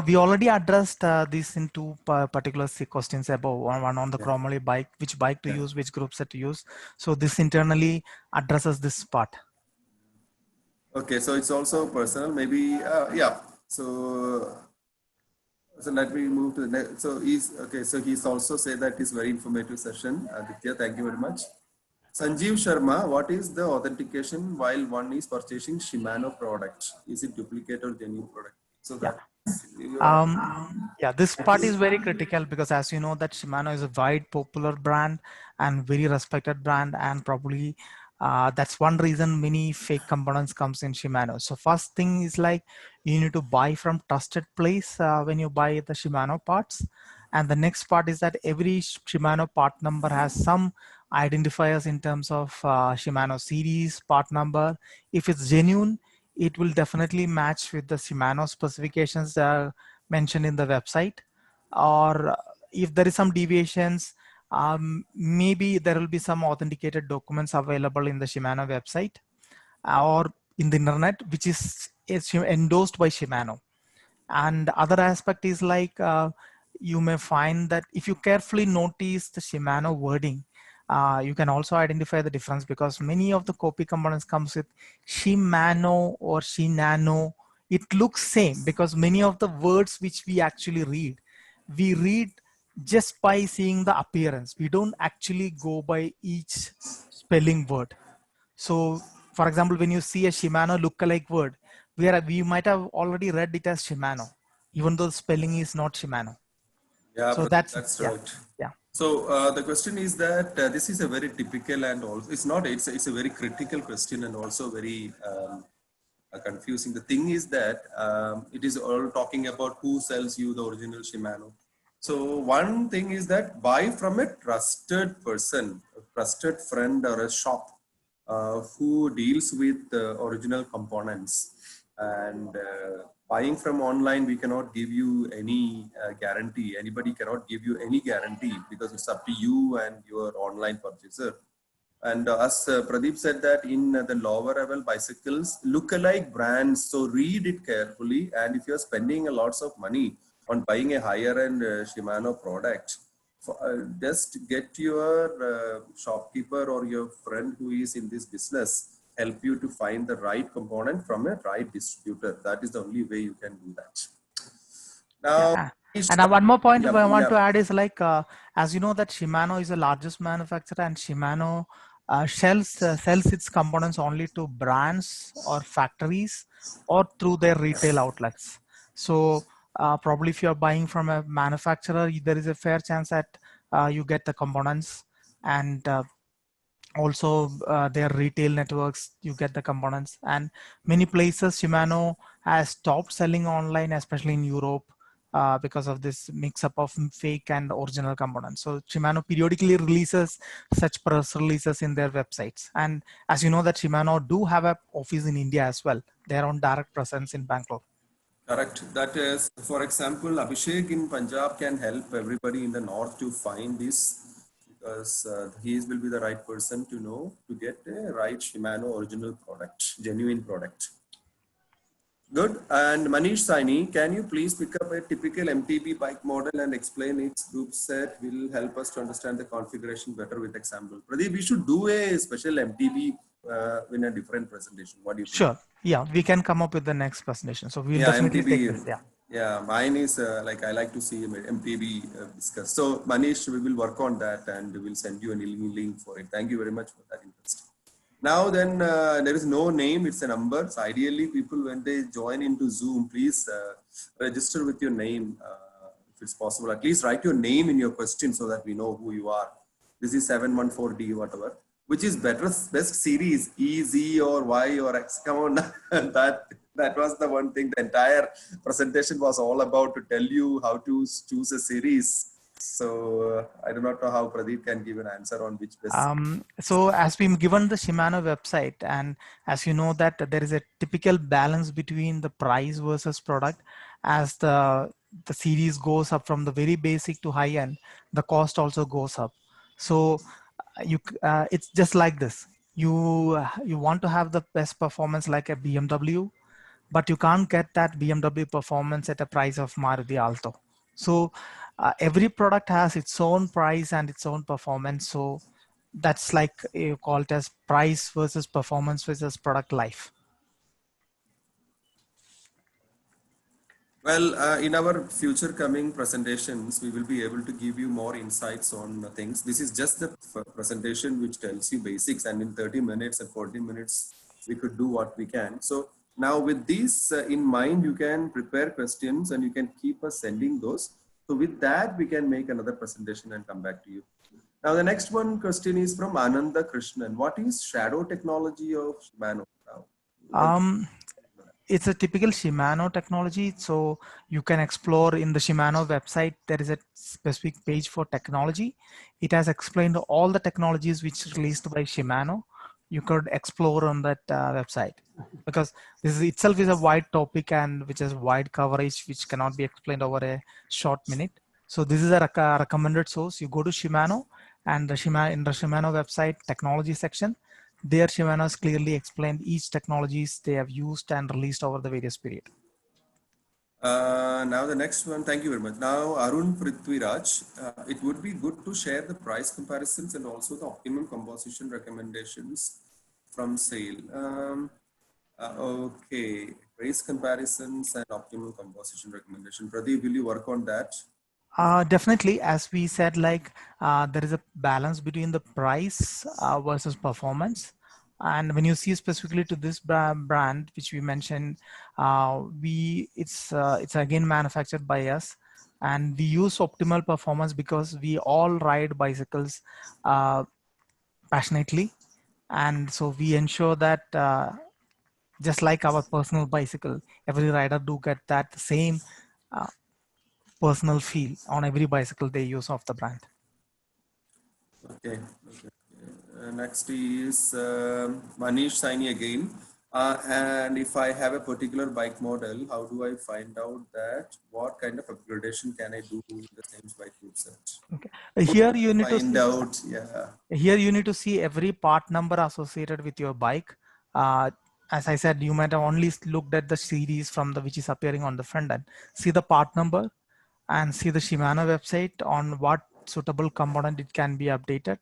We already addressed this in two particular questions above. One on the Chromoly bike, which bike to use, which group set to use. So this internally addresses this part. Okay, so it's also personal, maybe, So let me move to the next. So he's also said that it's very informative session. Aditya, thank you very much. Sanjeev Sharma, what is the authentication while one is purchasing Shimano product? Is it duplicate or genuine product? So this part is very critical because as you know that Shimano is a wide popular brand and very respected brand, and probably that's one reason many fake components comes in Shimano. So first thing is like you need to buy from trusted place when you buy the Shimano parts. And the next part is that every Shimano part number has some identifiers in terms of Shimano series, part number. If it's genuine, it will definitely match with the Shimano specifications that are mentioned in the website. Or if there is some deviations, maybe there will be some authenticated documents available in the Shimano website or in the internet, which is endorsed by Shimano. And other aspect is like you may find that if you carefully notice the Shimano wording, you can also identify the difference, because many of the copy components comes with Shimano or Shinano. It looks same because many of the words which we actually read, we read just by seeing the appearance. We don't actually go by each spelling word. So for example, when you see a Shimano lookalike word, we might have already read it as Shimano, even though the spelling is not Shimano. Yeah, So that's yeah, right. yeah. So the question is that this is a very typical and also it's a very critical question and also very confusing. The thing is that it is all talking about who sells you the original Shimano. So one thing is that buy from a trusted person, a trusted friend or a shop who deals with original components. And buying from online, we cannot give you any guarantee. Anybody cannot give you any guarantee because it's up to you and your online purchaser. And as Pradeep said that in the lower level bicycles, look-alike brands. So read it carefully. And if you're spending a lots of money on buying a higher end Shimano product, just get your shopkeeper or your friend who is in this business help you to find the right component from a right distributor. That is the only way you can do that. Now, Yeah. And one more point I want to yeah. add is like, as you know that Shimano is the largest manufacturer, and Shimano sells its components only to brands or factories or through their retail outlets. So probably if you're buying from a manufacturer, there is a fair chance that you get the components, and also their retail networks, you get the components. And many places Shimano has stopped selling online, especially in Europe, because of this mix up of fake and original components. So Shimano periodically releases such press releases in their websites. And as you know that Shimano do have an office in India as well. Their own direct presence in Bangalore. Correct. That is, for example, Abhishek in Punjab can help everybody in the north to find this, because he will be the right person to know to get a right Shimano original product, genuine product. Good. And Manish Saini, can you please pick up a typical MTB bike model and explain its group set? Will help us to understand the configuration better with example. Pradeep, we should do a special MTB in a different presentation. What do you think? Sure. Yeah, we can come up with the next presentation. So we'll definitely MTB, take this. Yeah. Yeah, mine is like I like to see MTB discussed. So Manish, we will work on that and we'll send you a link for it. Thank you very much for that interest. Now then, there is no name, it's a number. So ideally, people when they join into Zoom, please register with your name if it's possible. At least write your name in your question so that we know who you are. This is 714D, whatever. Which is best series, E, Z, or Y, or X? Come on, that was the one thing. The entire presentation was all about to tell you how to choose a series. So I do not know how Pradeep can give an answer on which best. So as we've given the Shimano website, and as you know that there is a typical balance between the price versus product. As the series goes up from the very basic to high end, the cost also goes up. So it's just like this. You want to have the best performance like a BMW, but you can't get that BMW performance at a price of Maruti Alto. So every product has its own price and its own performance. So that's like you call it as price versus performance versus product life. Well, in our future coming presentations, we will be able to give you more insights on things. This is just the presentation which tells you basics, and in 30 minutes and 40 minutes, we could do what we can. So now with this in mind, you can prepare questions and you can keep us sending those. So with that, we can make another presentation and come back to you. Now, the next one question is from Ananda Krishnan. What is shadow technology of Shimano? It's a typical Shimano technology. So you can explore in the Shimano website. There is a specific page for technology. It has explained all the technologies which are released by Shimano. You could explore on that website, because this itself is a wide topic and which is wide coverage, which cannot be explained over a short minute. So this is a recommended source. You go to Shimano, and in the Shimano website technology section, there Shimano has clearly explained each technologies they have used and released over the various period. Now the next one, thank you very much. Now Arun Prithviraj, it would be good to share the price comparisons and also the optimum composition recommendations from sale. Okay, price comparisons and optimal composition recommendation. Pradeep, will you work on that? Definitely, as we said, like there is a balance between the price versus performance. And when you see specifically to this brand, which we mentioned, it's again manufactured by us, and we use optimal performance because we all ride bicycles passionately, and so we ensure that just like our personal bicycle, every rider do get that same uh, personal feel on every bicycle they use of the brand. Okay. Next is Manish Saini again. And if I have a particular bike model, how do I find out that what kind of upgradation can I do in the same bike group set? Okay. Here you need to Find see, out, yeah. here you need to see every part number associated with your bike. As I said, you might have only looked at the series from the which is appearing on the front end. See the part number and see the Shimano website on what suitable component it can be updated,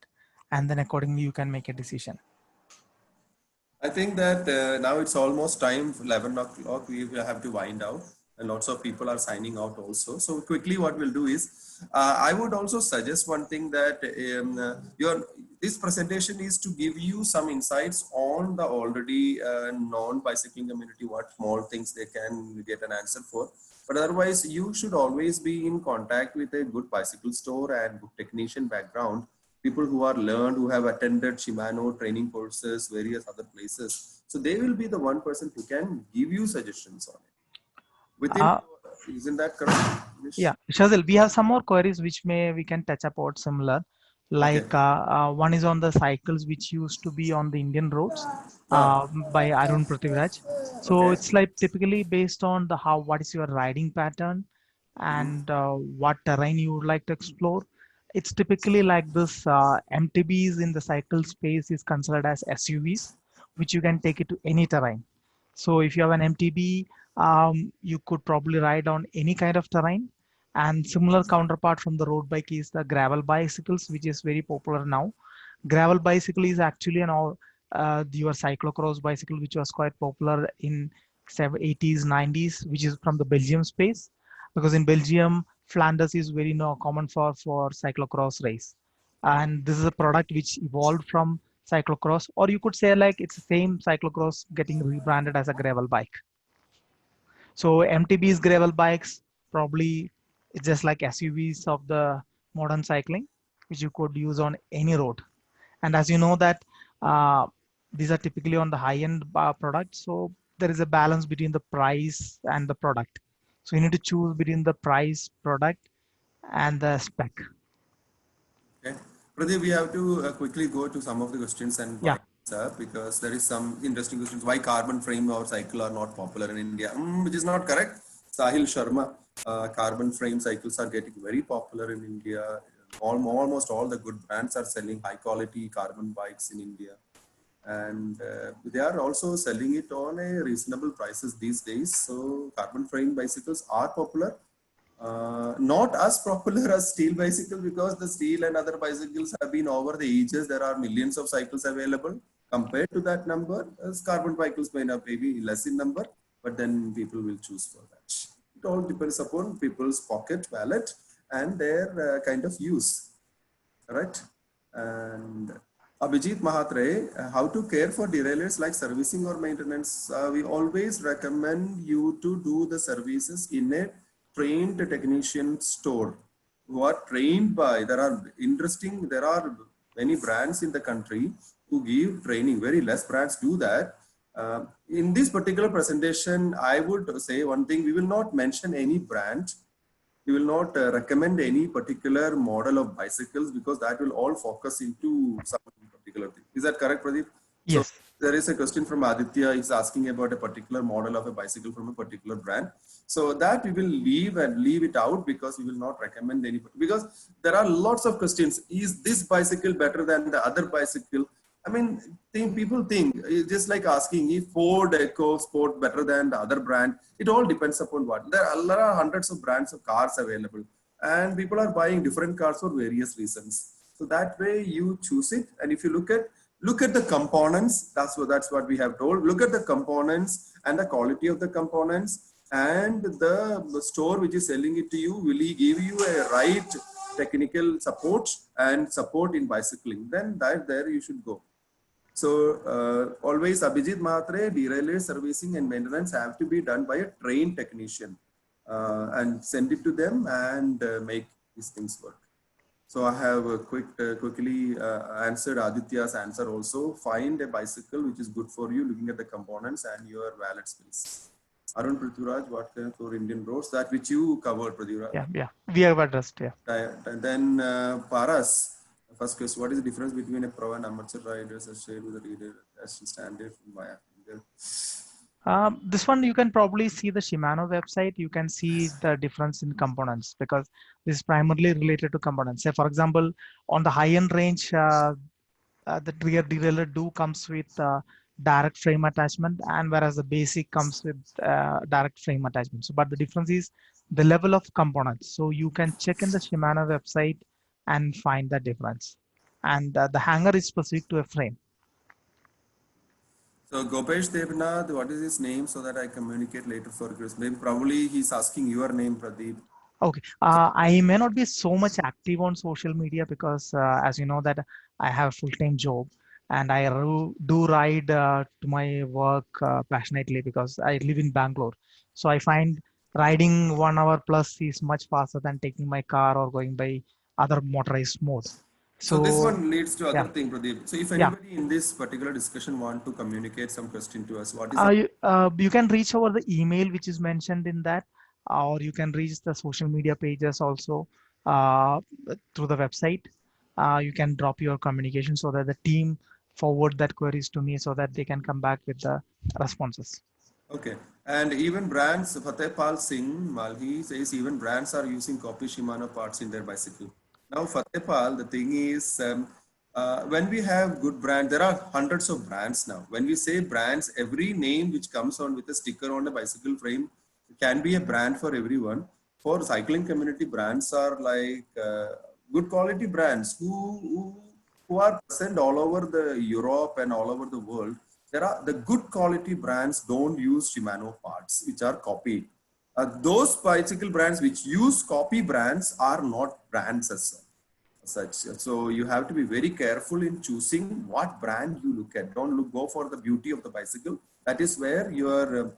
and then accordingly you can make a decision. I think that now it's almost time, 11 o'clock, we will have to wind out, and lots of people are signing out also. So quickly what we'll do is, I would also suggest one thing that this presentation is to give you some insights on the already non-bicycling community, what small things they can get an answer for. But otherwise, you should always be in contact with a good bicycle store and good technician background, people who are learned, who have attended Shimano training courses, various other places. So they will be the one person who can give you suggestions on it. Isn't that correct? Yeah, Shazil, we have some more queries which we can touch about similar. Like one is on the cycles which used to be on the Indian roads by Arun Prithviraj. So it's like typically based on the what is your riding pattern and what terrain you would like to explore. It's typically like this MTBs in the cycle space is considered as SUVs, which you can take it to any terrain. So if you have an MTB, you could probably ride on any kind of terrain. And similar counterpart from the road bike is the gravel bicycles, which is very popular now. Gravel bicycle is actually your cyclocross bicycle, which was quite popular in 80s, 90s, which is from the Belgium space, because in Belgium, Flanders is very common for cyclocross race. And this is a product which evolved from cyclocross, or you could say like it's the same cyclocross getting rebranded as a gravel bike. So MTB's gravel bikes probably it's just like SUVs of the modern cycling, which you could use on any road. And as you know that these are typically on the high-end products, so there is a balance between the price and the product. So you need to choose between the price, product, and the spec. Okay. Pradeep, we have to quickly go to some of the questions and Yeah. up because there is some interesting questions. Why carbon frame or cycle are not popular in India? Which is not correct. Sahil Sharma, carbon frame cycles are getting very popular in India. Almost all the good brands are selling high quality carbon bikes in India. And they are also selling it on a reasonable prices these days. So carbon frame bicycles are popular. Not as popular as steel bicycle because the steel and other bicycles have been over the ages. There are millions of cycles available. Compared to that number, as carbon bicycles may not be less in number, but then people will choose for that. It all depends upon people's pocket, wallet, and their kind of use. Right? And Abhijit Mahatre, how to care for derailleurs like servicing or maintenance? We always recommend you to do the services in a trained technician store who are trained by, there are many brands in the country who give training. Very less brands do that. In this particular presentation, I would say one thing, we will not mention any brand. We will not recommend any particular model of bicycles because that will all focus into some particular thing. Is that correct, Pradeep? Yes. So there is a question from Aditya. He's asking about a particular model of a bicycle from a particular brand. So that we will leave it out because we will not recommend any, because there are lots of questions. Is this bicycle better than the other bicycle? I mean, people think it's just like asking if Ford EcoSport better than the other brand. It all depends upon what. There are hundreds of brands of cars available, and people are buying different cars for various reasons. So that way you choose it, and if you look at the components, that's what we have told. Look at the components and the quality of the components, and the store which is selling it to you will give you a right technical support and support in bicycling. Then there you should go. So always Abhijit Matre, derailleur servicing and maintenance have to be done by a trained technician and send it to them and make these things work. So I have quickly answered Aditya's answer also. Find a bicycle which is good for you, looking at the components and your wallet space. Arun Prithviraj, what kind for Indian roads? That which you covered, Prithviraj. Yeah, we have addressed. And then Paras. First question, what is the difference between a pro and amateur riders as shared with the reader as standard via? This one you can probably see the Shimano website. You can see the difference in components because this is primarily related to components. Say, for example, on the high-end range, the rear derailleur do comes with direct frame attachment, and whereas the basic comes with direct frame attachment. So, but the difference is the level of components. So you can check in the Shimano website and find the difference. And the hanger is specific to a frame. So Gopesh Devnath, what is his name so that I communicate later for Chris? Maybe probably he's asking your name, Pradeep. Okay, I may not be so much active on social media because as you know that I have a full-time job and I do ride to my work passionately because I live in Bangalore. So I find riding 1 hour plus is much faster than taking my car or going by other motorized mode. So this one leads to other thing, Pradeep. So if anybody in this particular discussion want to communicate some question to us, what is you can reach over the email which is mentioned in that, or you can reach the social media pages also through the website. You can drop your communication so that the team forward that queries to me so that they can come back with the responses. Okay, and even brands, Fatehpal Singh Malhi says even brands are using copy Shimano parts in their bicycle. Now, Fatehpal, the thing is, when we have good brands, there are hundreds of brands now. When we say brands, every name which comes on with a sticker on a bicycle frame can be a brand for everyone. For cycling community, brands are like good quality brands who are present all over the Europe and all over the world. There are the good quality brands don't use Shimano parts, which are copied. Those bicycle brands which use copy brands are not brands as such. So you have to be very careful in choosing what brand you look at. Don't go for the beauty of the bicycle. That is where your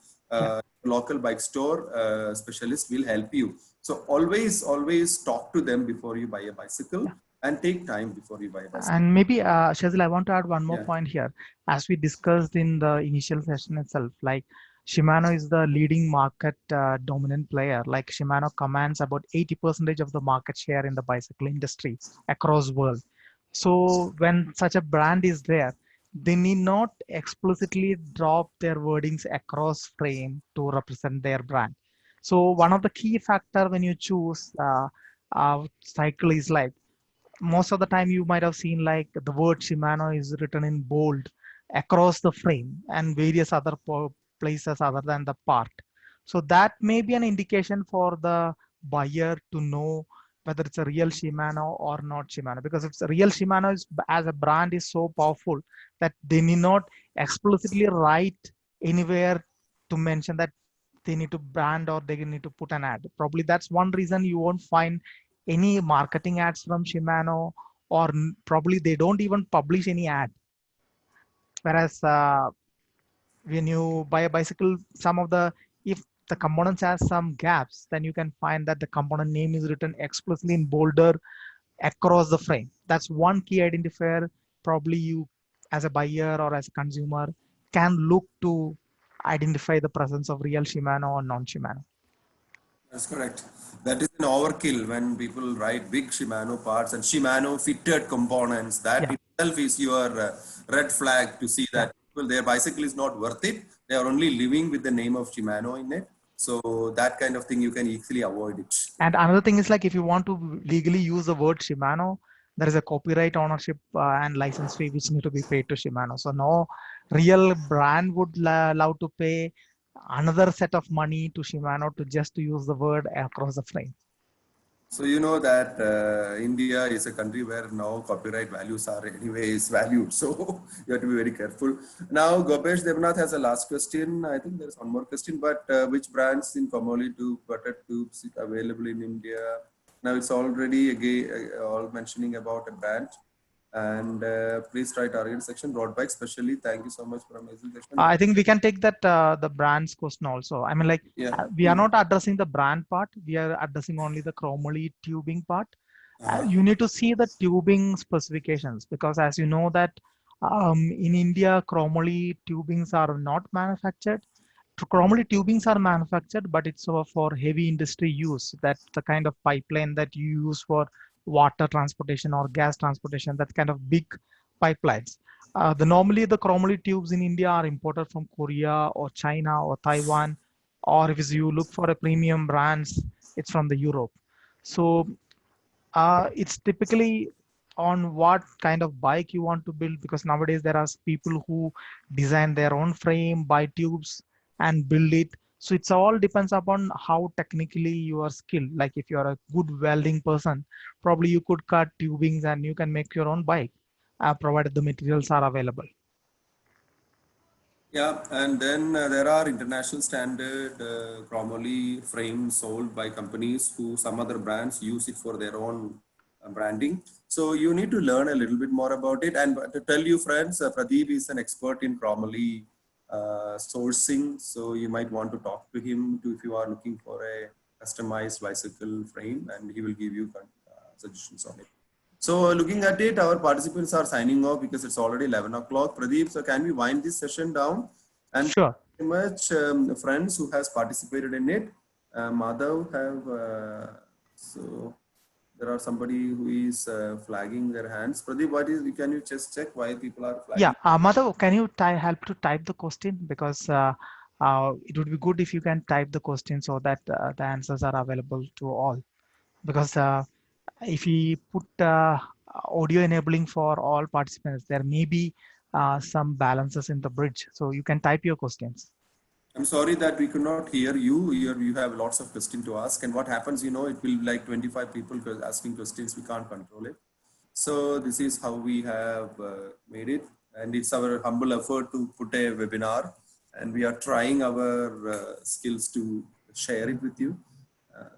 local bike store specialist will help you. So always talk to them before you buy a bicycle. And take time before you buy a bicycle. And maybe, Shazil, I want to add one more point here. As we discussed in the initial session itself, like Shimano is the leading market dominant player. Like Shimano commands about 80% of the market share in the bicycle industry across world. So when such a brand is there, they need not explicitly drop their wordings across frame to represent their brand. So one of the key factor when you choose cycle is like, most of the time you might have seen like the word Shimano is written in bold across the frame and various other places other than the part. So that may be an indication for the buyer to know whether it's a real Shimano or not Shimano, because if it's a real Shimano as a brand is so powerful that they need not explicitly write anywhere to mention that they need to brand or they need to put an ad. Probably that's one reason you won't find any marketing ads from Shimano, or probably they don't even publish any ad. Whereas when you buy a bicycle, if the components has some gaps, then you can find that the component name is written explicitly in bolder across the frame. That's one key identifier. Probably you as a buyer or as a consumer can look to identify the presence of real Shimano or non-Shimano. That's correct. That is an overkill when people write big Shimano parts and Shimano fitted components. That itself is your red flag to see that their bicycle is not worth it. They are only living with the name of Shimano in it. So that kind of thing, you can easily avoid it. And another thing is like, if you want to legally use the word Shimano, there is a copyright ownership and license fee which need to be paid to Shimano. So no real brand would love to pay another set of money to Shimano to just to use the word across the frame. So you know that India is a country where now copyright values are anyways valued. So you have to be very careful. Now Gopesh Devnath has a last question. I think there's one more question, but which brands in Komoli tube, butter tubes is available in India? Now it's already again all mentioning about a brand. And please try target section road bike especially. Thank you so much for amazing session. I think we can take that the brands question also. I mean, like Yeah. we are not addressing the brand part. We are addressing only the chromoly tubing part. You need to see the tubing specifications because as you know that in India, chromoly tubings are not manufactured. Chromoly tubings are manufactured, but it's for heavy industry use. That's the kind of pipeline that you use for water transportation or gas transportation. That kind of big pipelines. Normally the chromoly tubes in India are imported from Korea or China or Taiwan, or if you look for a premium brands, it's from the Europe. So it's typically on what kind of bike you want to build because nowadays there are people who design their own frame, buy tubes and build it. So it's all depends upon how technically you are skilled. Like if you are a good welding person, probably you could cut tubings and you can make your own bike, provided the materials are available. Yeah, and then there are international standard chromoly frames sold by companies who some other brands use it for their own branding. So you need to learn a little bit more about it. And to tell you friends, Pradeep is an expert in chromoly sourcing. So you might want to talk to him if you are looking for a customized bicycle frame and he will give you suggestions on it. So looking at it, our participants are signing off because it's already 11 o'clock. Pradeep, so can we wind this session down? And Sure. very much friends who has participated in it. Madhav have, so there are somebody who is flagging their hands. Pradeep, can you just check why people are flagging? Yeah, Madhav, can you help to type the question because it would be good if you can type the question so that the answers are available to all. Because if we put audio enabling for all participants, there may be some balances in the bridge. So you can type your questions. I'm sorry that we could not hear you. You have lots of questions to ask. And what happens, you know, it will be like 25 people asking questions. We can't control it. So this is how we have made it. And it's our humble effort to put a webinar. And we are trying our skills to share it with you.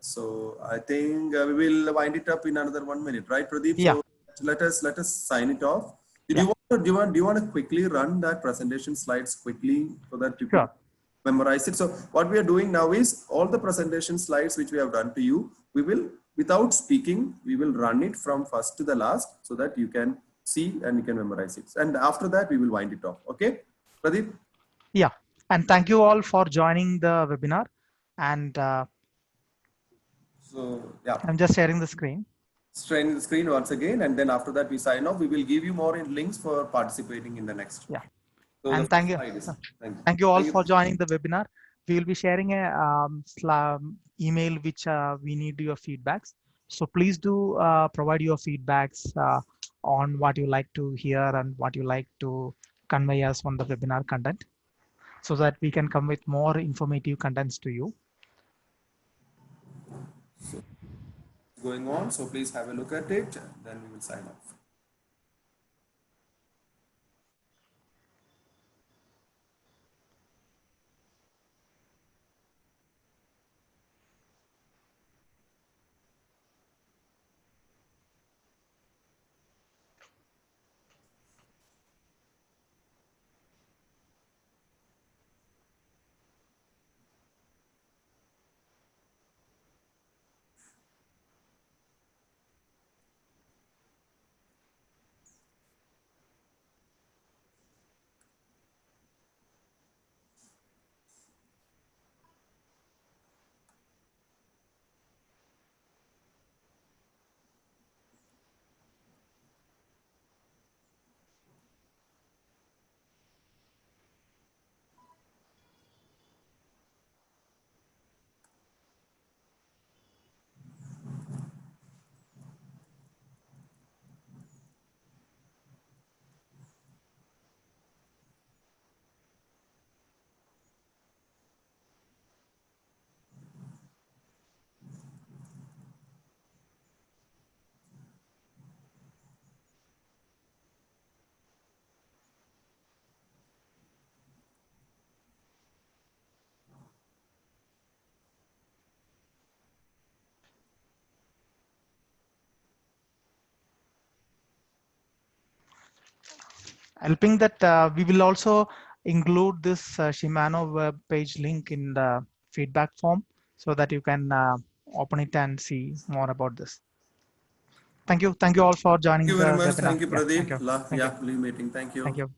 So I think we will wind it up in another 1 minute, right, Pradeep? Yeah. So let us sign it off. Yeah. Do you want to quickly run that presentation slides quickly so that you Sure. could memorize it? So what we are doing now is all the presentation slides which we have done to you, we will, without speaking, we will run it from first to the last so that you can see and you can memorize it. And after that, we will wind it off. Okay, Pradeep? Yeah. And thank you all for joining the webinar. And so yeah, I'm just sharing the screen. Strain the screen once again, and then after that we sign off. We will give you more links for participating in the next. Yeah. So And thank you. Thank you all for joining the webinar. We will be sharing a email which we need your feedbacks. So please do provide your feedbacks on what you like to hear and what you like to convey us on the webinar content so that we can come with more informative contents to you. So, going on, so please have a look at it, and then we will sign off. helping that we will also include this Shimano web page link in the feedback form so that you can open it and see more about this. Thank you all for joining Thank you the very much. webinar. Thank you, Yeah, thank Pradeep. you. Thank you. Yeah, leave meeting. Thank you. Thank you.